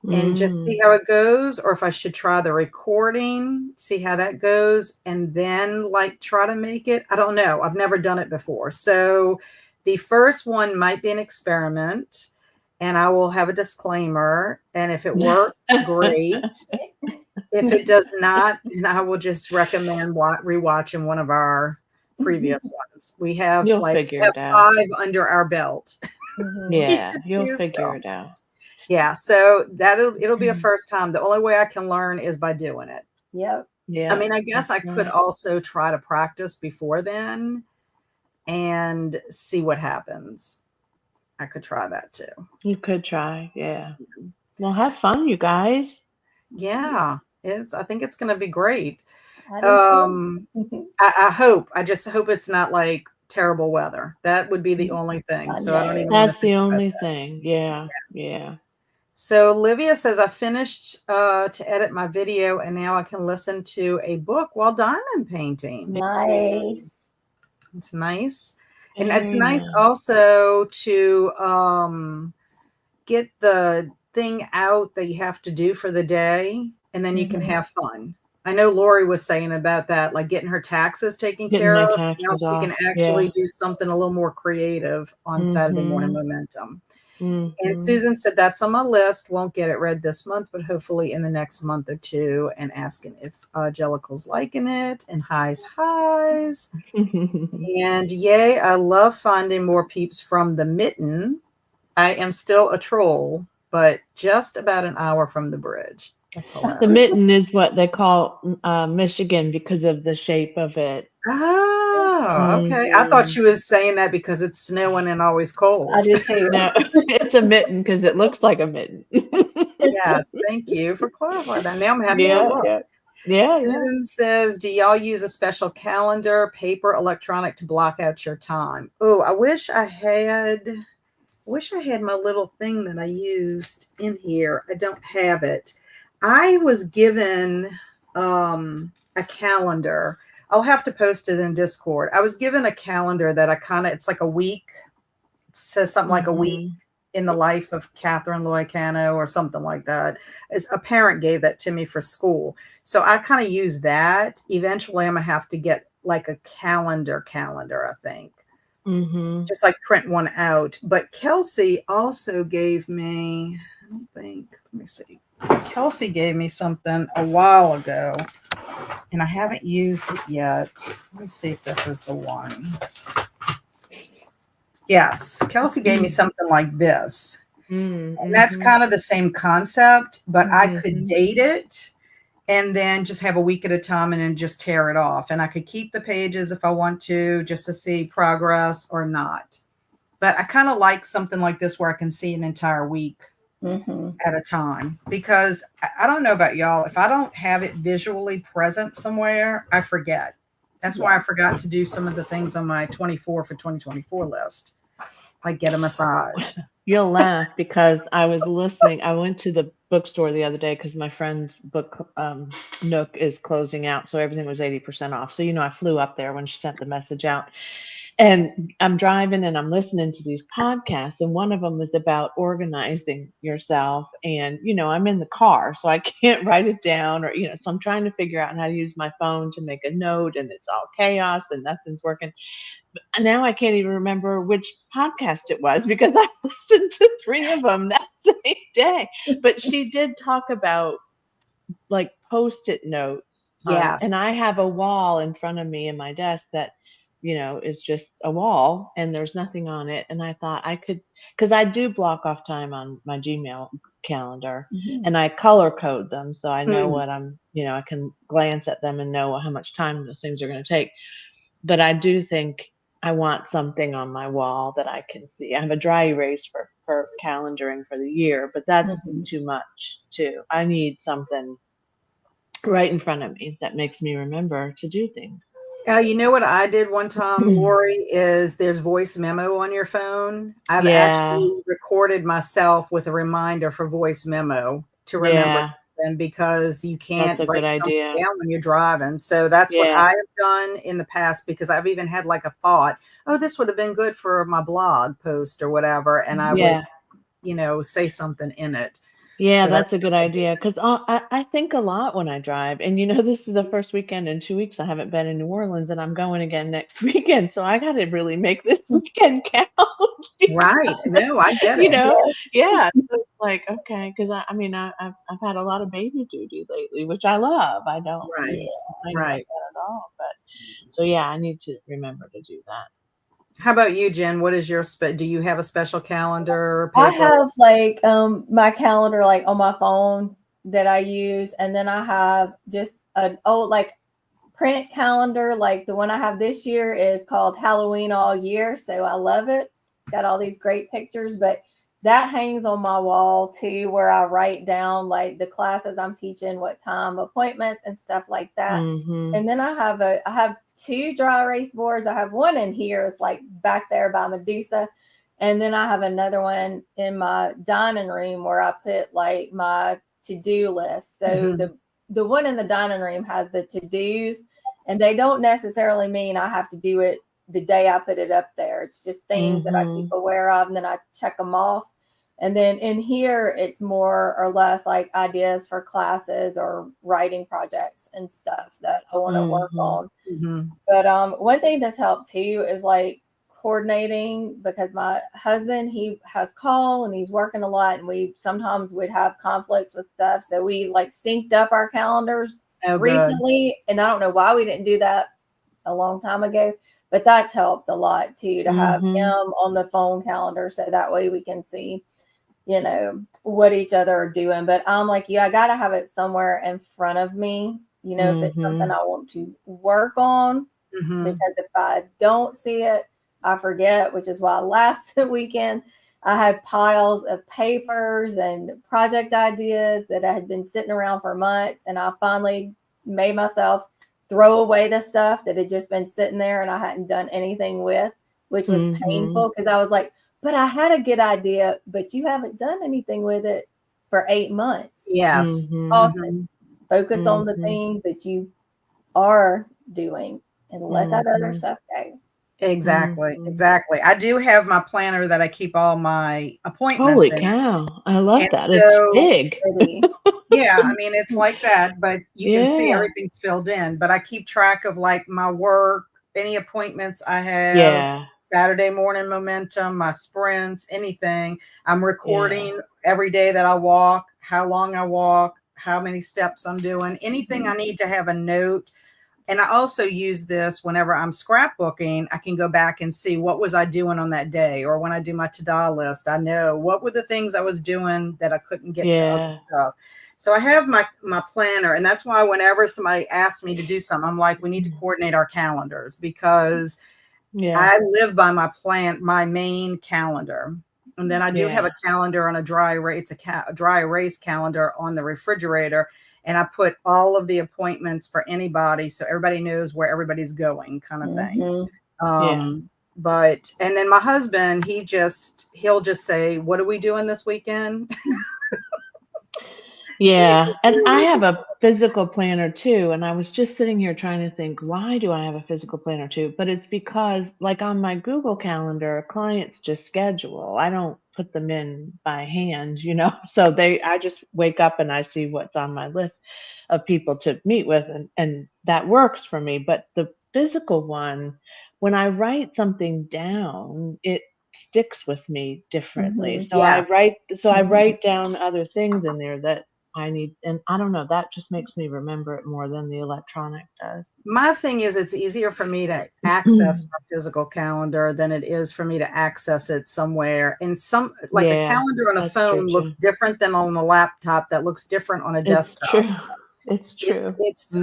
and just see how it goes, or if I should try the recording, see how that goes, and then like try to make it. I don't know. I've never done it before. So the first one might be an experiment, and I will have a disclaimer. And if it works, great. If it does not, then I will just recommend rewatching one of our previous ones. We have figure it out. 5 under our belt. Yeah, you'll figure it out. Yeah, so it'll be a first time. The only way I can learn is by doing it. Yep. Yeah. I mean, I guess I could also try to practice before then and see what happens. I could try that too. You could try, yeah. Well, have fun, you guys. Yeah, I think it's going to be great. I hope. I just hope it's not like terrible weather. That would be the only thing. So I don't even. That's the only thing. Yeah. So Olivia says, I finished to edit my video and now I can listen to a book while diamond painting. Nice. It's nice. And it's nice also to get the thing out that you have to do for the day, and then you can have fun. I know Lori was saying about that, like getting her taxes taken care of. Now she can actually do something a little more creative on Saturday Morning Momentum. And Susan said, that's on my list. Won't get it read this month, but hopefully in the next month or two, and asking if Jellicle's liking it, and highs. And yay, I love finding more peeps from the mitten. I am still a troll, but just about an hour from the bridge. That's hilarious. The mitten is what they call Michigan because of the shape of it. Oh, okay. I thought she was saying that because it's snowing and always cold. I did too. No, it's a mitten because it looks like a mitten. Yes, thank you for clarifying that. Now I'm having a look. Yeah. Susan says, do y'all use a special calendar, paper, electronic to block out your time? Oh, I wish I had my little thing that I used in here. I don't have it. I was given a calendar. I'll have to post it in Discord. I was given a calendar that it's like a week. It says something like a week in the life of Catherine Loy Cano or something like that. As a parent gave that to me for school. So I kind of use that. Eventually I'm going to have to get like a calendar, I think. Just like print one out. But Kelsey also gave me, let me see. Kelsey gave me something a while ago, and I haven't used it yet. Let me see if this is the one. Yes, Kelsey gave me something like this. And that's kind of the same concept, but I could date it and then just have a week at a time and then just tear it off. And I could keep the pages if I want to, just to see progress or not. But I kind of like something like this where I can see an entire week at a time, because I don't know about y'all. If I don't have it visually present somewhere, I forget. That's why I forgot to do some of the things on my 24 for 2024 list, like get a massage. You'll laugh because I was listening. I went to the bookstore the other day because my friend's book Nook is closing out. So everything was 80% off. So, I flew up there when she sent the message out. And I'm driving and I'm listening to these podcasts, and one of them is about organizing yourself. And, I'm in the car, so I can't write it down, or, so I'm trying to figure out how to use my phone to make a note, and it's all chaos and nothing's working. And now I can't even remember which podcast it was because I listened to 3 of them that same day. But she did talk about like Post-it notes Yes. and I have a wall in front of me in my desk that is just a wall and there's nothing on it, and I thought I could, because I do block off time on my Gmail calendar, Mhm. and I color code them so I know Mm. what I can glance at them and know how much time those things are going to take. But I do think I want something on my wall that I can see. I have a dry erase for calendaring for the year, but that's Mhm. too much too. I need something right in front of me that makes me remember to do things. You know what I did one time, Lori, is there's voice memo on your phone. I've Yeah, actually recorded myself with a reminder for voice memo to remember yeah, something, because you that's can't a good write something idea. down when you're driving. So that's what Yeah, I have done in the past, because I've even had like a thought, oh, this would have been good for my blog post or whatever. And I would, yeah. say something in it. Yeah, So that's that's a good what I do. idea because I think a lot when I drive. And this is the first weekend in 2 weeks I haven't been in New Orleans, and I'm going again next weekend. So I got to really make this weekend count. Right. No, I get you it. know, Yes. yeah. So it's like, okay, because I've had a lot of baby duty lately, which I love. I don't Right. complain about Right. that at all. But so yeah, I need to remember to do that. How about you, Jen? What is your do you have a special calendar or I paper? have like my calendar like on my phone that I use, and then I have just an old like print calendar. Like the one I have this year is called Halloween All Year, so I love it. Got all these great pictures, but that hangs on my wall too, where I write down like the classes I'm teaching, what time, appointments, and stuff like that. Mm-hmm. And then I have 2 dry erase boards. I have one in here, it's like back there by Medusa. And then I have another one in my dining room where I put like my to-do list. So Mm-hmm. the one in the dining room has the to-dos, and they don't necessarily mean I have to do it the day I put it up there. It's just things that I keep Mm-hmm. aware of, and then I check them off. And then in here, it's more or less like ideas for classes or writing projects and stuff that I want to work Mm-hmm. on. Mm-hmm. But one thing that's helped too is like coordinating, because my husband, he has call and he's working a lot, and we sometimes would have conflicts with stuff. So we like synced up our calendars Oh, good. recently, and I don't know why we didn't do that a long time ago, but that's helped a lot too, to have Mm-hmm. him on the phone calendar so that way we can see, what each other are doing. But I'm like, yeah, I got to have it somewhere in front of me, if it's something Mm-hmm. I want to work on, Mm-hmm. because if I don't see it, I forget, which is why last weekend I had piles of papers and project ideas that I had been sitting around for months. And I finally made myself throw away the stuff that had just been sitting there and I hadn't done anything with, which was Mm-hmm. painful, because I was like, but I had a good idea, but you haven't done anything with it for 8 months. Yes. Mm-hmm. Awesome. Mm-hmm. Focus on the Mm-hmm. things that you are doing and let that other Mm-hmm. stuff go. Exactly. Mm-hmm. Exactly. I do have my planner that I keep all my appointments Holy in. cow. I love And that. It's so, big. Pretty. yeah, I mean, it's like that, but you can see Yeah. everything's filled in. But I keep track of like my work, any appointments I have, Yeah. Saturday morning momentum, my sprints, anything. I'm Yeah. recording every day that I walk, how long I walk, how many steps I'm doing, anything I Mhm. need to have a note. And I also use this whenever I'm scrapbooking. I can go back and see what was I doing on that day, or when I do my to-do list, I know what were the things I was doing that I couldn't get to other Yeah. stuff. So I have my planner, and that's why whenever somebody asks me to do something, I'm like, we need to coordinate our calendars, because Yeah. I live by my main calendar. And then I do have Yeah. a calendar on a dry erase, a dry erase calendar on the refrigerator. And I put all of the appointments for anybody, so everybody knows where everybody's going, kind of thing. Mhm. Yeah. But and then my husband, he'll just say, "What are we doing this weekend?" Yeah, and I have a physical planner too, and I was just sitting here trying to think, why do I have a physical planner too? But it's because, like on my Google Calendar, clients just schedule. I don't put them in by hand, So I just wake up and I see what's on my list of people to meet with, and that works for me. But the physical one, when I write something down, it sticks with me differently. Mhm. So Yes. I Mhm. write down other things in there that I need, and I don't know, that just makes me remember it more than the electronic does. My thing is, it's easier for me to access my physical calendar than it is for me to access it somewhere. And like a Yeah, calendar on a that's true phone looks too. different than on a laptop, that looks different on a It's desktop. true. It's true.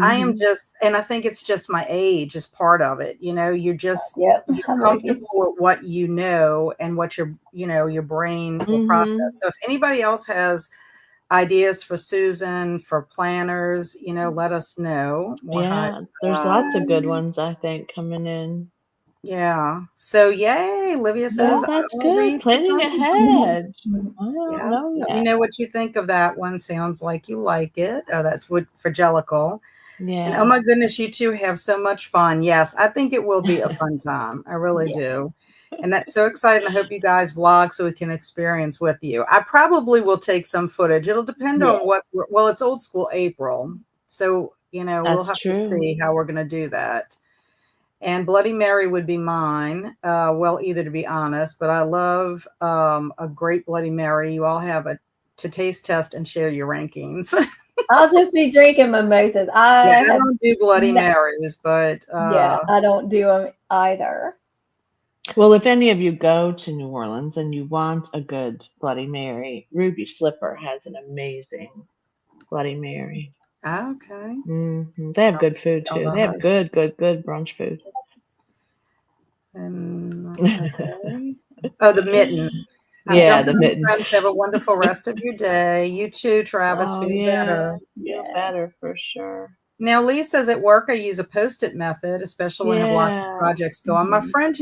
I am Mhm. just, and I think it's just my age is part of it. Yep, You're I'm with you. comfortable with what you know and what your brain will process. Mhm. So if anybody else has ideas for Susan for planners, let us know. More highs Yeah, and there's lots of good lows. ones I think coming in. Yeah. So yay, Olivia Yeah. says Well, that's I'll good. read for Planning something. ahead. Mhm. I don't Yeah. know Let me yet. know what you think of that one. Sounds like you like it. Oh, that's wood for Jellicle. And oh Yeah. my goodness, you two have so much fun. Yes, I think it will be a fun time. I really Yeah. do. And that's so exciting. I hope you guys vlog so we can experience with you. I probably will take some footage. It'll depend Yeah. on well, it's old school April. So, we'll That's have to true. see how we're going to do that. And Bloody Mary would be mine. Well, either to be honest, but I love a great Bloody Mary. You all have to taste test and share your rankings. I'll just be drinking mimosas. Yeah, I I have don't do Bloody no, Marys, but yeah, I don't do them either. Well, if any of you go to New Orleans and you want a good Bloody Mary, Ruby Slipper has an amazing Bloody Mary. okay. They have good food Tell too. the They have husband. good brunch food. And okay. Oh, the mitten. I'm Yeah, jumping the on mitten. friends. Have a wonderful rest of your day. You too, Travis. Oh Feel yeah, better. feel Yeah. better for sure. Now, Lee says at work I use a post-it method, especially when I have lots of Yeah. projects going. My Mhm. friend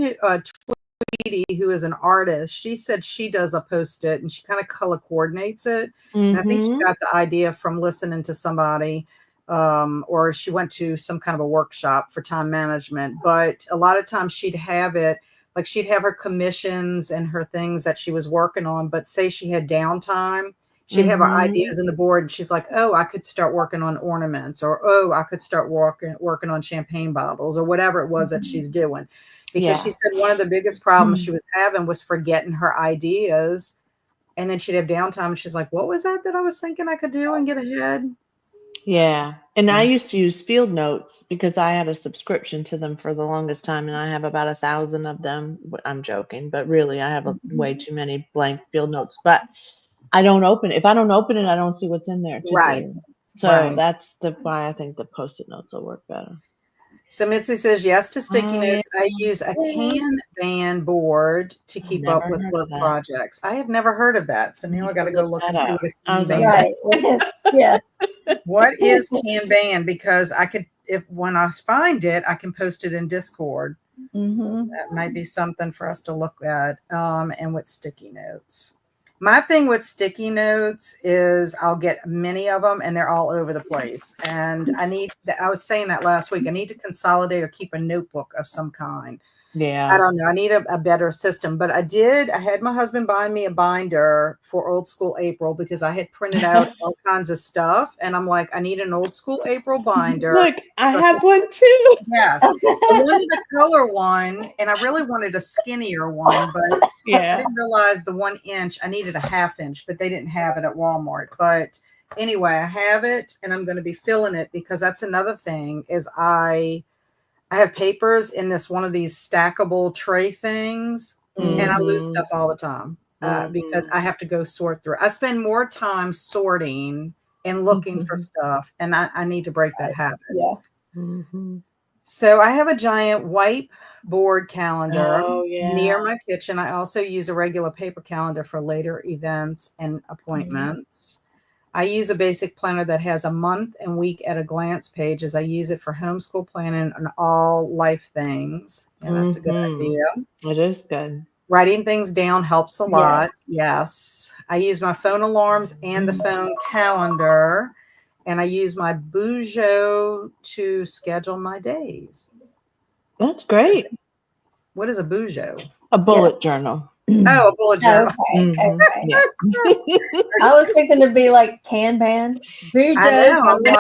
Tweety, who is an artist, she said she does a post-it and she kind of color coordinates it. And I think she Mm-hmm. got the idea from listening to somebody, or she went to some kind of a workshop for time management. But a lot of times she'd have it, like she'd have her commissions and her things that she was working on, but say she had downtime, she'd have her Mm-hmm. ideas in the board and she's like, oh, I could start working on ornaments, or oh, I could start working on champagne bottles, or whatever it was that Mhm. she's doing. Because she Yeah. said one of the biggest problems she was having was forgetting her ideas. And then she'd have downtime and she's like, what was that I was thinking I could do and get ahead? Yeah. And I Yeah. used to use field notes because I had a subscription to them for the longest time, and I have about 1,000 of them. I'm joking, but really I have way Mhm. too many blank field notes. But I don't open it. If I don't open it, I don't see what's in there to Right. do. So Right. that's why I think the post-it notes will work better. So Mitzi says yes to sticky Oh yeah. notes. I use a Yay. Kanban board to I've keep up never with heard of work that. projects. I have never heard of that. So I'm now gonna I got have to to go look look that and see up. what a I was Kanban like, is. Right. Yeah. What is Kanban? Because I could, if when I find it, I can post it in Discord. Mhm. That might be something for us to look at. And with sticky notes. My thing with sticky notes is I'll get many of them and they're all over the place. And I was saying that last week. I need to consolidate or keep a notebook of some kind. I yeah. don't know. I need a better system, but I had my husband buy me a binder for old school April because I had printed out all kinds of stuff. And I'm like, I need an old school April binder. Look, I So I have could, one too. yes, I wanted a color one and I really wanted a skinnier one, but I Yeah. didn't realize the 1 inch, I needed a ½ inch, but they didn't have it at Walmart. But anyway, I have it and I'm going to be filling it because that's another thing is I have papers in this one of these stackable tray things, and I lose Mm-hmm. stuff all the time because Mm-hmm. I have to go sort through. I spend more time sorting and looking for Mm-hmm. stuff, and I need to break that habit. Yeah. Mm-hmm. So I have a giant whiteboard calendar Oh near yeah. my kitchen. I also use a regular paper calendar for later events and Mhm. appointments. I use a basic planner that has a month and week at a glance page as I use it for homeschool planning and all life things. And that's a good Mm-hmm. idea. It is good. Writing things down helps a lot. Yes. I use my phone alarms and the phone calendar, and I use my Bujo to schedule my days. That's great. What is a Bujo? A bullet journal. Oh, a bullet journal. Okay. Yeah. I was thinking to be like Kanban. Bujo. I know. I'm like,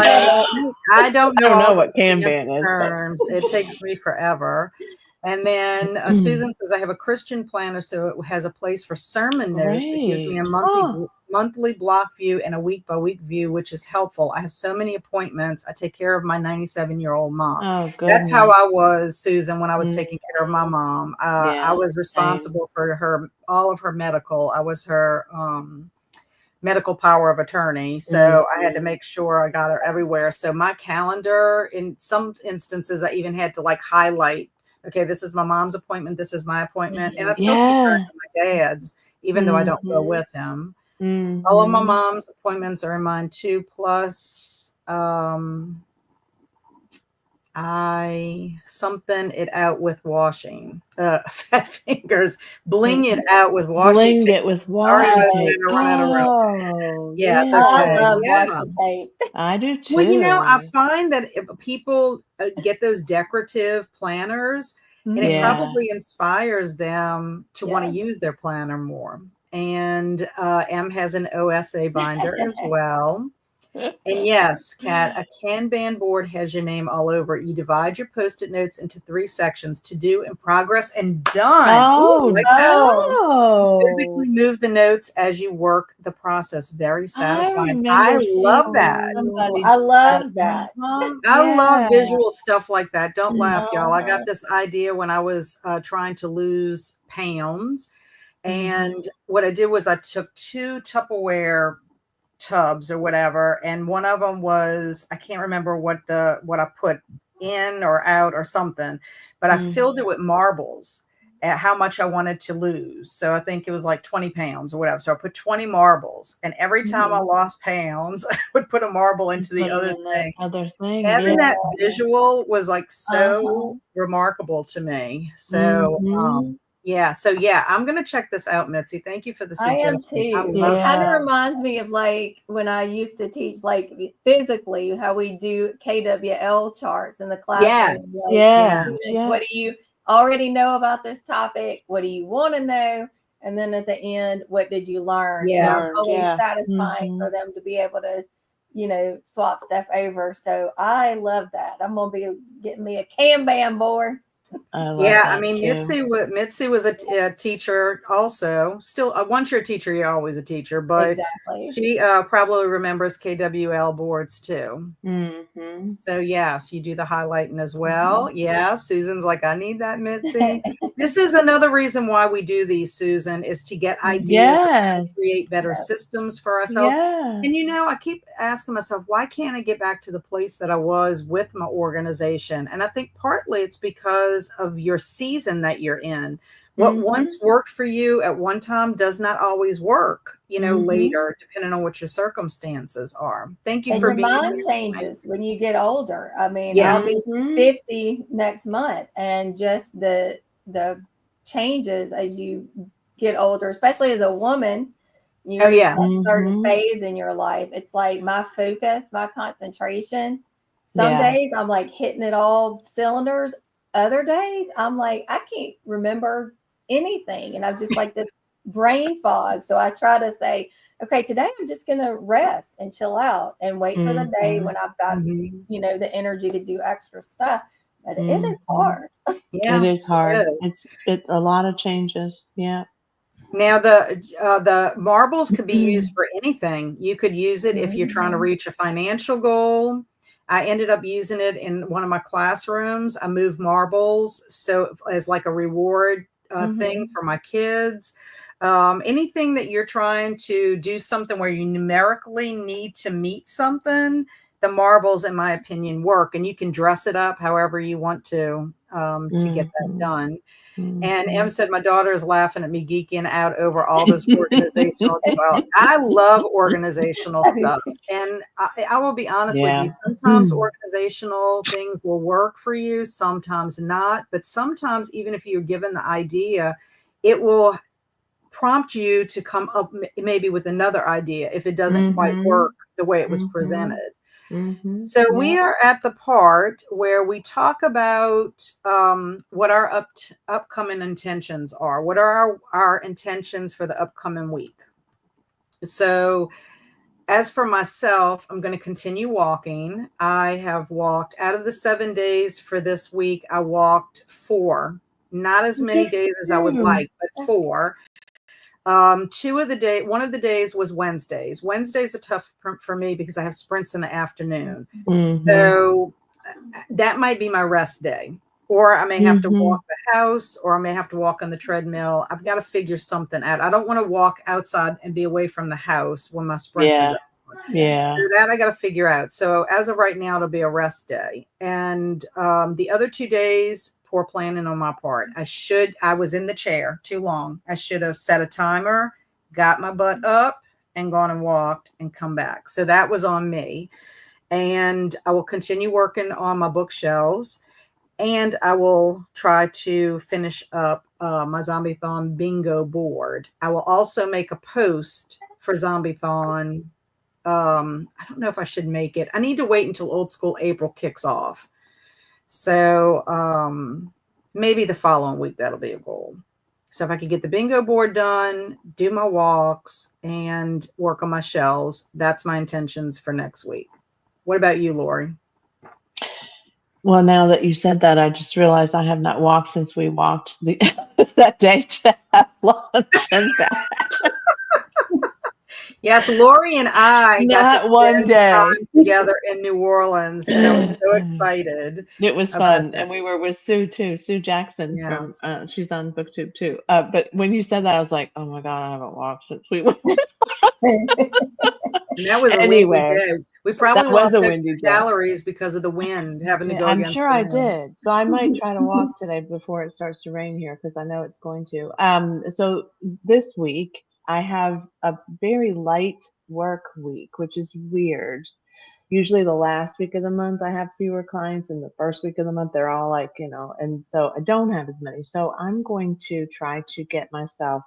I don't know, I don't know all what the fancy Kanban is. terms. It takes me forever. And then Susan says, I have a Christian planner, so it has a place for sermon notes. It gives me a monthly block view and a week-by-week view, which is helpful. I have so many appointments. I take care of my 97-year-old mom. Oh, That's how I was, Susan, when I was taking care of my mom. Yeah, I was responsible for all of her medical. I was her medical power of attorney. So I had to make sure I got her everywhere. So my calendar, in some instances, I even had to like highlight, okay, this is my mom's appointment. This is my appointment. And I still keep track of my dad's, even though I don't go with him. All of my mom's appointments are in mine too. Plus, I something it out with washing. Fat fingers. Bling it out with washing Bling tape. it with washi tape. Oh, yes. I Okay. love washi tape. I do too. Well, you know, I find that if people get those decorative planners, and it probably inspires them to want to use their planner more. And M has an OSA binder as well. And yes, Kat, a Kanban board has your name all over it. You divide your Post-it notes into 3 sections: to do, in progress, and done. Oh, Physically move the notes as you work the process. Very satisfying. I love that. I love that. I love visual stuff like that. Don't laugh, y'all. I got this idea when I was trying to lose pounds. And what I did was I took 2 Tupperware tubs or whatever, and one of them was, I can't remember what I put in or out or something, but I filled it with marbles at how much I wanted to lose. So I think it was like 20 pounds or whatever. So I put 20 marbles, and every time I lost pounds, I would put a marble into the other thing. Having that visual was like so remarkable to me. So I'm gonna check this out, Mitzi. Thank you for the suggestion. I am too. It kind of reminds me of like when I used to teach like physically how we do KWL charts in the classroom. What do you already know about this topic? What do you want to know? And then at the end, what did you learn? It's always satisfying for them to be able to, swap stuff over. So I love that. I'm gonna be getting me a Kanban board. I mean, Mitzi was a teacher also. Still, once you're a teacher, you're always a teacher. But she probably remembers KWL boards too. So yes, you do the highlighting as well. Yeah, Susan's like, I need that, Mitzi. This is another reason why we do these, Susan, is to get ideas, to create better systems for ourselves. And I keep asking myself, why can't I get back to the place that I was with my organization? And I think partly it's because of your season that you're in. What once worked for you at one time does not always work, later, depending on what your circumstances are. Thank you for being here. Your mind changes when you get older. I mean, I'll be 50 next month, and just the changes as you get older, especially as a woman, you reach a certain phase in your life. It's like my focus, my concentration. Some days I'm like hitting it all cylinders. Other days I'm like, I can't remember anything. And I'm just like this brain fog. So I try to say, okay, today I'm just going to rest and chill out and wait for the day when I've got, the energy to do extra stuff. But it is hard. It is hard. It's a lot of changes. Yeah. Now the marbles could be used for anything. You could use it if you're trying to reach a financial goal. I ended up using it in one of my classrooms. I moved marbles so as like a reward thing for my kids. Anything that you're trying to do something where you numerically need to meet something, the marbles, in my opinion, work. And you can dress it up however you want to get that done. And Em said, my daughter is laughing at me geeking out over all this organizational stuff. I love organizational stuff. And I will be honest with you. Sometimes organizational things will work for you, sometimes not. But sometimes, even if you're given the idea, it will prompt you to come up maybe with another idea if it doesn't quite work the way it was presented. So we are at the part where we talk about what our upcoming intentions are. What are our intentions for the upcoming week? So as for myself, I'm going to continue walking. I have walked out of the 7 days for this week. I walked 4, not as many days as I would like, but 4. 2 of the day, one of the days was Wednesdays. Wednesdays are tough for me because I have sprints in the afternoon. So that might be my rest day, or I may have to walk the house, or I may have to walk on the treadmill. I've got to figure something out. I don't want to walk outside and be away from the house when my sprints are done. Yeah. So that I got to figure out. So as of right now, it'll be a rest day. And the other 2 days, poor planning on my part. I was in the chair too long. I should have set a timer, got my butt up and gone and walked and come back. So that was on me. And I will continue working on my bookshelves, and I will try to finish up my Zombie-thon bingo board. I will also make a post for Zombie-thon. I don't know if I should make it. I need to wait until Old School April kicks off. So maybe the following week, that'll be a goal. So if I could get the bingo board done, do my walks, and work on my shelves, that's my intentions for next week. What about you, Lori? Well, now that you said that, I just realized I have not walked since we walked that day to have lunch and back. Yes, Lori and I got to Not one spend day. time together in New Orleans, and I was so excited. It was about fun, that. and we were with Sue too. Sue Jackson Yes. from she's on BookTube too. But when you said that, I was like, oh my God, I haven't walked since we went. And that was a windy Anyway, day. We probably that was lost a extra windy day. calories because of the wind having to go I'm against sure the I wind. did. So I might try to walk today before it starts to rain here because I know it's going to. So this week I have a very light work week, which is weird. Usually the last week of the month I have fewer clients, and the first week of the month they're all like, and so I don't have as many. So I'm going to try to get myself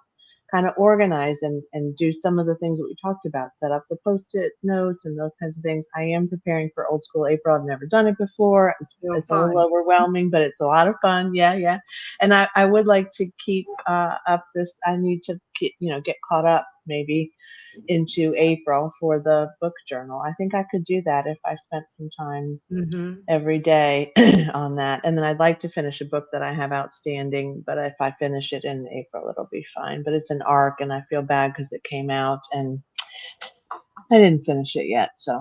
kind of organized and do some of the things that we talked about, set up the post-it notes and those kinds of things. I am preparing for Old School April. I've never done it before. It's a little overwhelming, but it's a lot of fun. Yeah. And I would like to keep up this. I need to get caught up maybe into April for the book journal. I think I could do that if I spent some time every day on that. And then I'd like to finish a book that I have outstanding, but if I finish it in April, it'll be fine. But it's an arc, and I feel bad because it came out and I didn't finish it yet. So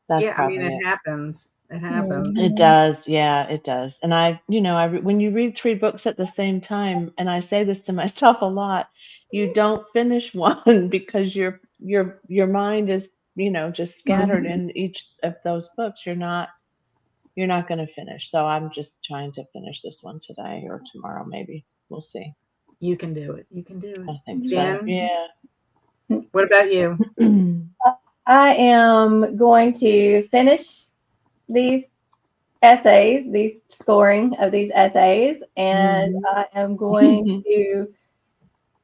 that's probably it happens. It happens. It does. Yeah, it does. And when you read 3 books at the same time, and I say this to myself a lot, you don't finish one because your mind is, just scattered in each of those books. You're not going to finish. So I'm just trying to finish this one today or tomorrow, maybe. We'll see. You can do it. You can do it. I think Jen? so. Yeah. What about you? I am going to finish these essays, these scoring of these essays, and I am going to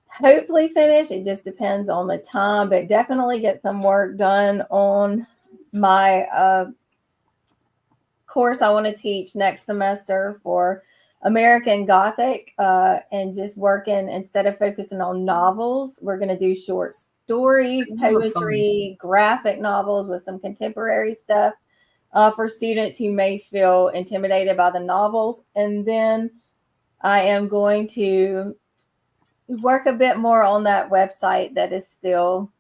hopefully finish. It just depends on the time, but definitely get some work done on my course I want to teach next semester for American Gothic, and just working, instead of focusing on novels, we're going to do short stories, poetry, graphic novels with some contemporary stuff for students who may feel intimidated by the novels. And then I am going to work a bit more on that website that is still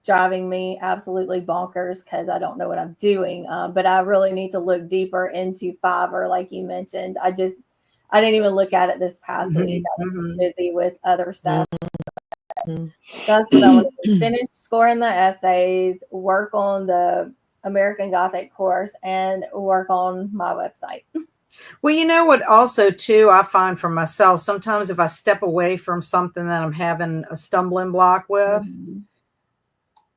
driving me absolutely bonkers because I don't know what I'm doing. But I really need to look deeper into Fiverr, like you mentioned. I didn't even look at it this past week. I was busy with other stuff. That's what I want to do. Finish scoring the essays, work on the American Gothic course, and work on my website. Well, you know what also too, I find for myself, sometimes if I step away from something that I'm having a stumbling block with,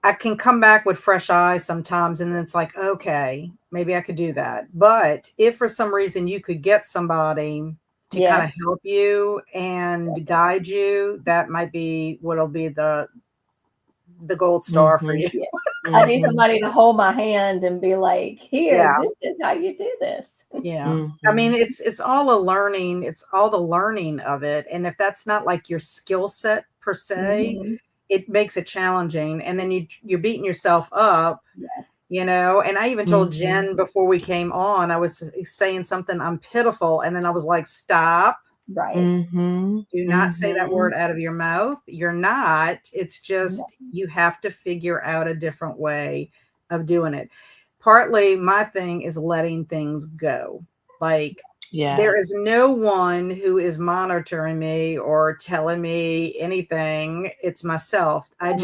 I can come back with fresh eyes sometimes, and it's like, okay, maybe I could do that. But if for some reason you could get somebody to kind of Yes. help you and guide you, that might be what'll be the gold star for you. Yeah. I need somebody to hold my hand and be like, here, Yeah. this is how you do this. Yeah. I mean, it's all a learning. It's all the learning of it. And if that's not like your skill set per se, it makes it challenging. And then you're beating yourself up, Yes. you know. And I even told Jen before we came on, I was saying something, I'm pitiful. And then I was like, stop. Right. Do not say that word out of your mouth. You're not. It's just you have to figure out a different way of doing it. Partly my thing is letting things go. Like there is no one who is monitoring me or telling me anything. It's myself. I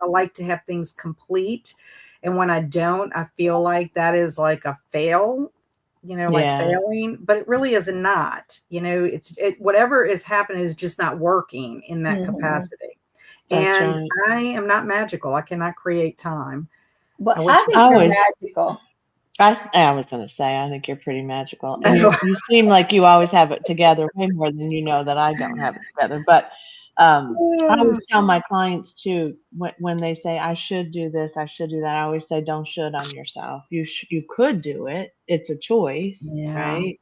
like to have things complete. And when I don't, I feel like that is like a fail, you know, like failing, but it really is not, you know, whatever is happening is just not working in that capacity. And I am not magical. I cannot create time. But I think you're magical. I was going to say, I think you're pretty magical. And you seem like you always have it together way more than you know that I don't have it together. But I always tell my clients too, when they say, I should do this, I should do that, I always say, don't should on yourself. You could do it. It's a choice, right?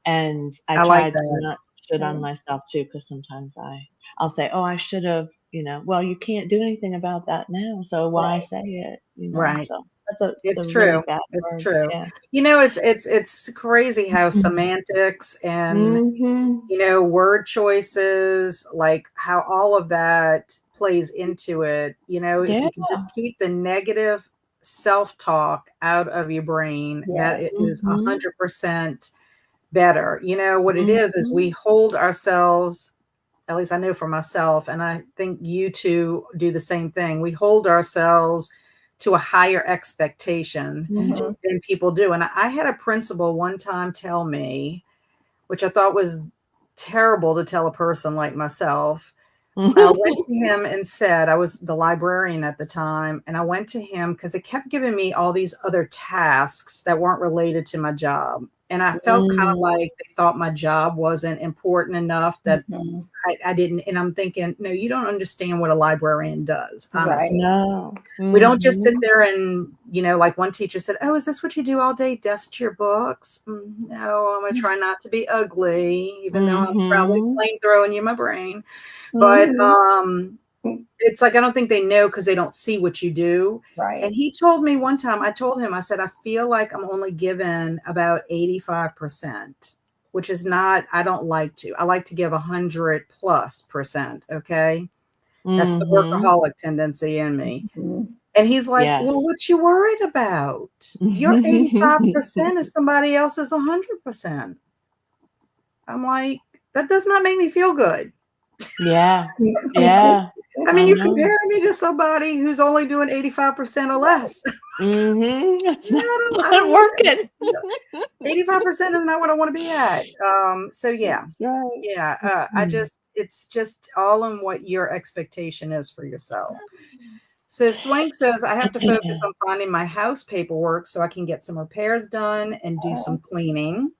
And I try to not should on myself too, because sometimes I'll say, oh, I should have, you know, well, you can't do anything about that now. So why say it? You know, so it's true. Really bad it's word. true. Yeah. You know, it's crazy how semantics and, you know, word choices, like how all of that plays into it. You know, if you can just keep the negative self-talk out of your brain, that it is 100% better. You know, what it is we hold ourselves, at least I know for myself, and I think you two do the same thing. We hold ourselves to a higher expectation than people do. And I had a principal one time tell me, which I thought was terrible to tell a person like myself. I went to him and said, I was the librarian at the time, and I went to him because it kept giving me all these other tasks that weren't related to my job. And I felt kind of like they thought my job wasn't important enough that I didn't. And I'm thinking, no, you don't understand what a librarian does. Honestly. No. We don't just sit there and, you know, like one teacher said, oh, is this what you do all day? Dust your books? No, I'm going to try not to be ugly, even though I'm probably flamethrowing you my brain. But it's like, I don't think they know because they don't see what you do. Right. And he told me one time, I told him, I said, I feel like I'm only given about 85%, which is not, I don't like to. I like to give 100+%. Okay. That's the workaholic tendency in me. And he's like, well, what you worried about? Your 85% is somebody else's 100%. I'm like, that does not make me feel good. Yeah. I mean, you're comparing me to somebody who's only doing 85% or less. It's not working. 85% is not what I want to be at. So yeah. It's just all in what your expectation is for yourself. So Swank says, I have to focus on finding my house paperwork so I can get some repairs done and do some cleaning.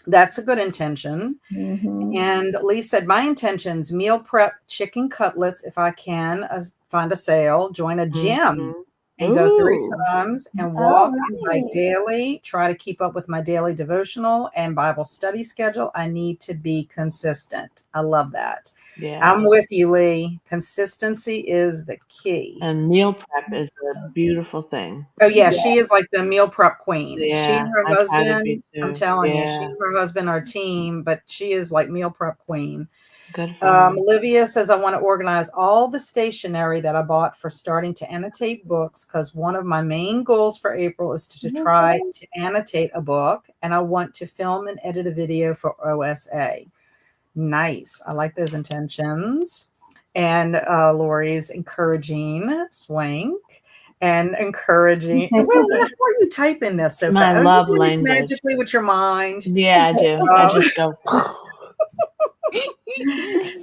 That's a good intention. And Lee said, my intentions, meal prep chicken cutlets if I can, find a sale, join a gym and go 3 times and walk and bike daily, try to keep up with my daily devotional and Bible study schedule. I need to be consistent. I love that. Yeah. I'm with you, Lee. Consistency is the key. And meal prep is a beautiful thing. Oh, yeah. She is like the meal prep queen. Yeah, she and her husband, I'm telling you, she and her husband are a team, but she is like meal prep queen. Good for her. Olivia says, I want to organize all the stationery that I bought for starting to annotate books because one of my main goals for April is to try to annotate a book, and I want to film and edit a video for OSA. Nice. I like those intentions. And Lori's encouraging Swank and encouraging. How are you typing this so fast? My love language. Magically with your mind. Yeah, I do. I just go.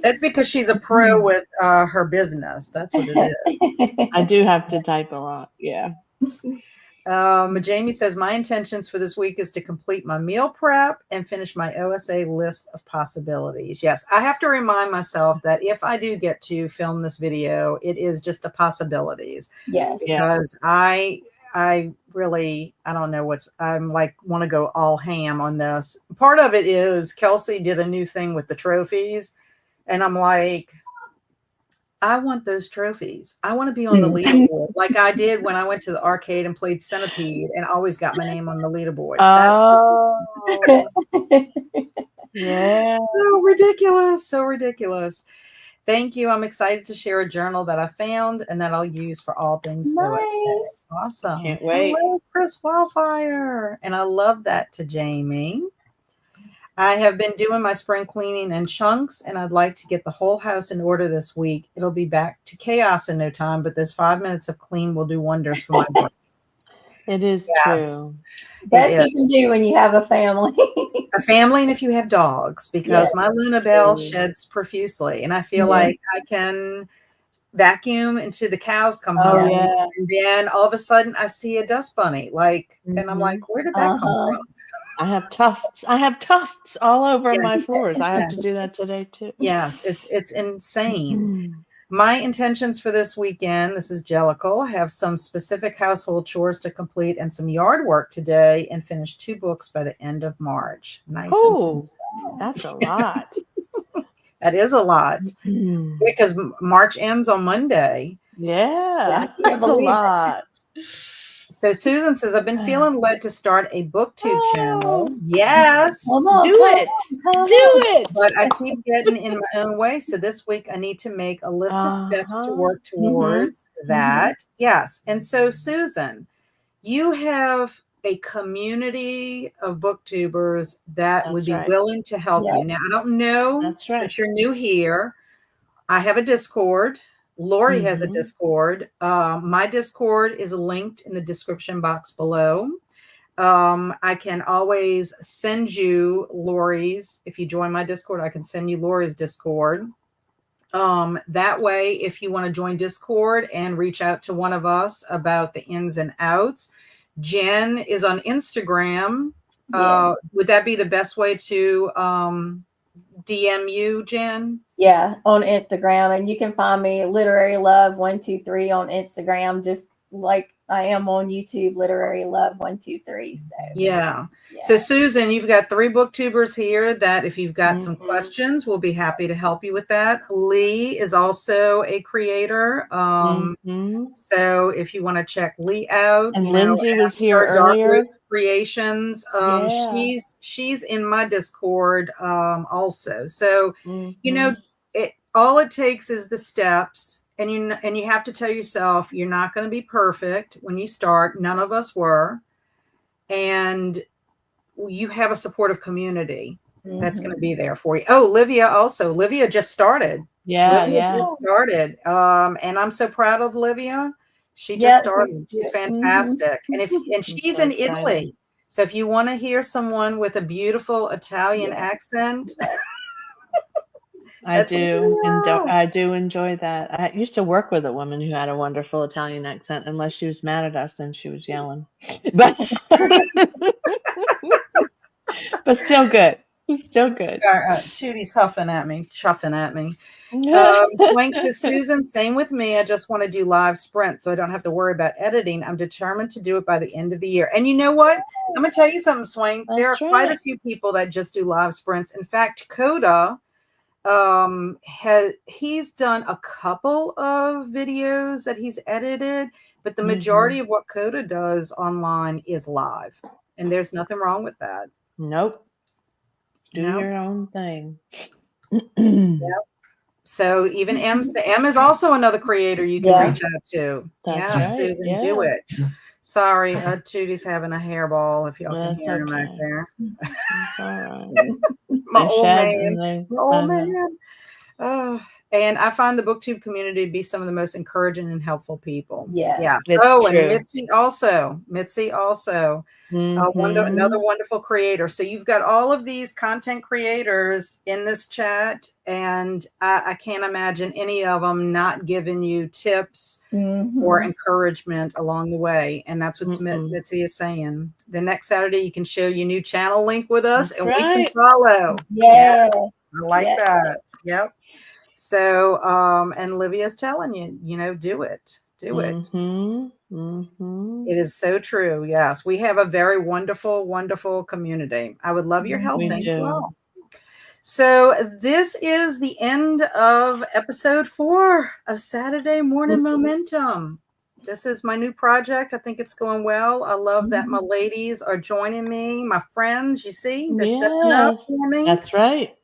That's because she's a pro with her business. That's what it is. I do have to type a lot. Yeah. Jamie says, my intentions for this week is to complete my meal prep and finish my OSA list of possibilities. Yes, I have to remind myself that if I do get to film this video, it is just a possibilities. Yes. Because I really, I don't know I'm like, want to go all ham on this. Part of it is Kelsey did a new thing with the trophies. And I'm like, I want those trophies. I want to be on the leaderboard like I did when I went to the arcade and played Centipede and always got my name on the leaderboard. Yeah. So ridiculous. So ridiculous. Thank you. I'm excited to share a journal that I found and that I'll use for all things OSA. Awesome. Can't wait. Hello, Chris Wildfire. And I love that to Jamie. I have been doing my spring cleaning in chunks, and I'd like to get the whole house in order this week. It'll be back to chaos in no time, but those 5 minutes of clean will do wonders for my brain. It is true. Best you can do when you have a family. A family, and if you have dogs, because my Luna Bell sheds profusely, and I feel like I can vacuum until the cows come home, and then all of a sudden I see a dust bunny, and I'm like, where did that come from? I have tufts all over my floors. I have to do that today too. Yes, it's insane. My intentions for this weekend, this is Jellicle, have some specific household chores to complete and some yard work today and finish 2 books by the end of March. Nice. Oh, that's a lot. That is a lot because March ends on Monday. Yeah, that's a lot. So Susan says, I've been feeling led to start a booktube channel. Yes. Do it. But I keep getting in my own way. So this week I need to make a list of steps to work towards that. Yes. And so Susan, you have a community of booktubers that would be willing to help you. Now, I don't know, since you're new here, I have a Discord. Lori has a Discord. My Discord is linked in the description box below. I can always send you Lori's. If you join my Discord, I can send you Lori's Discord. That way, if you want to join Discord and reach out to one of us about the ins and outs, Jen is on Instagram. Would that be the best way to DM you, Jen? Yeah, on Instagram. And you can find me Literary Love 123 on Instagram, just like I am on YouTube, Literary Love 123. So yeah. So Susan, you've got 3 booktubers here that if you've got some questions, we'll be happy to help you with that. Lee is also a creator. So if you want to check Lee out, and Lindsay was here earlier. Creations. She's in my Discord also. So you know, all it takes is the steps. And you have to tell yourself you're not going to be perfect when you start. None of us were. And you have a supportive community that's going to be there for you. Oh, Livia also. Livia just started. Livia just started. And I'm so proud of Livia. She just started. She's fantastic. And she's in Italy. So if you want to hear someone with a beautiful Italian accent, I do enjoy that. I used to work with a woman who had a wonderful Italian accent. Unless she was mad at us, then she was yelling. But but still good. Still good. Tootie's chuffing at me. Swank says, Susan, same with me. I just want to do live sprints so I don't have to worry about editing. I'm determined to do it by the end of the year. And you know what? I'm going to tell you something, Swank. There are quite a few people that just do live sprints. In fact, Coda, he's done a couple of videos that he's edited, but the majority of what Coda does online is live, and there's nothing wrong with that. Nope. Do your own thing. So even M is also another creator you can reach out to. That's right. Susan, do it. Sorry, Tootie's having a hairball. If y'all can hear him out there. It's all right. My old man. And I find the BookTube community to be some of the most encouraging and helpful people. Yes. Yeah. It's Oh, true. and Mitzi also. Another wonderful creator. So you've got all of these content creators in this chat, and I can't imagine any of them not giving you tips or encouragement along the way. And that's what Mitzi is saying. The next Saturday, you can share your new channel link with us, That's and we right. can follow. Yes. I like that. Yep. So, and Livia's telling you, do it. Do it. It is so true. Yes. We have a very wonderful, wonderful community. I would love your help. We Thank do. you all. So this is the end of episode 4 of Saturday Morning Momentum. This is my new project. I think it's going well. I love that my ladies are joining me, my friends. You see, they're stepping up for me. That's right.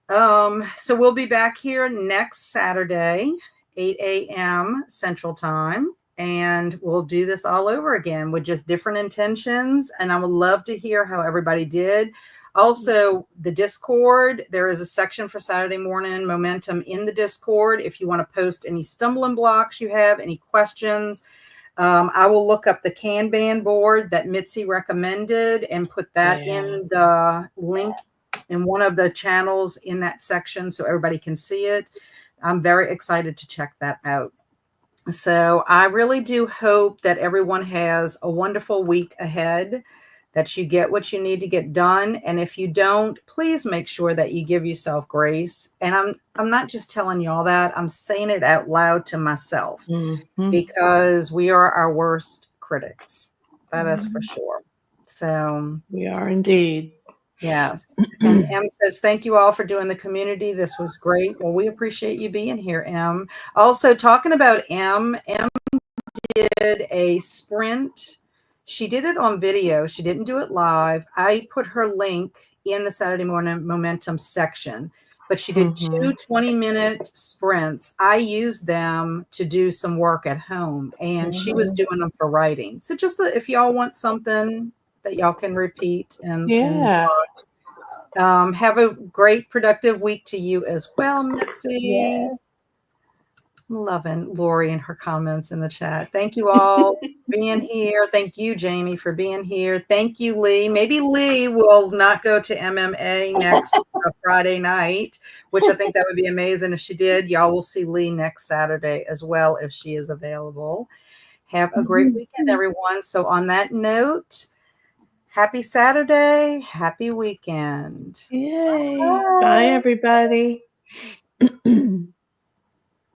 So we'll be back here next Saturday, 8 a.m. Central Time, and we'll do this all over again with just different intentions. And I would love to hear how everybody did. Also, the Discord, there is a section for Saturday Morning Momentum in the Discord. If you want to post any stumbling blocks you have, any questions, I will look up the Kanban board that Mitzi recommended and put that in the link in one of the channels in that section so everybody can see it. I'm very excited to check that out. So I really do hope that everyone has a wonderful week ahead, that you get what you need to get done. And if you don't, please make sure that you give yourself grace. And I'm not just telling you all that, I'm saying it out loud to myself because we are our worst critics. That is for sure. So we are indeed. Yes. And M says, thank you all for doing the community. This was great. Well, we appreciate you being here, M. Also, talking about M did a sprint. She did it on video. She didn't do it live. I put her link in the Saturday Morning Momentum section, but she did 2 20-minute sprints. I used them to do some work at home, and she was doing them for writing. So just if y'all want something that y'all can repeat and have a great productive week to you as well, Mitzi. Yeah. I'm loving Lori and her comments in the chat. Thank you all for being here. Thank you, Jamie, for being here. Thank you, Lee. Maybe Lee will not go to MMA next Friday night, which I think that would be amazing if she did. Y'all will see Lee next Saturday as well if she is available. Have a great weekend, everyone. So on that note, happy Saturday. Happy weekend. Yay. Bye everybody.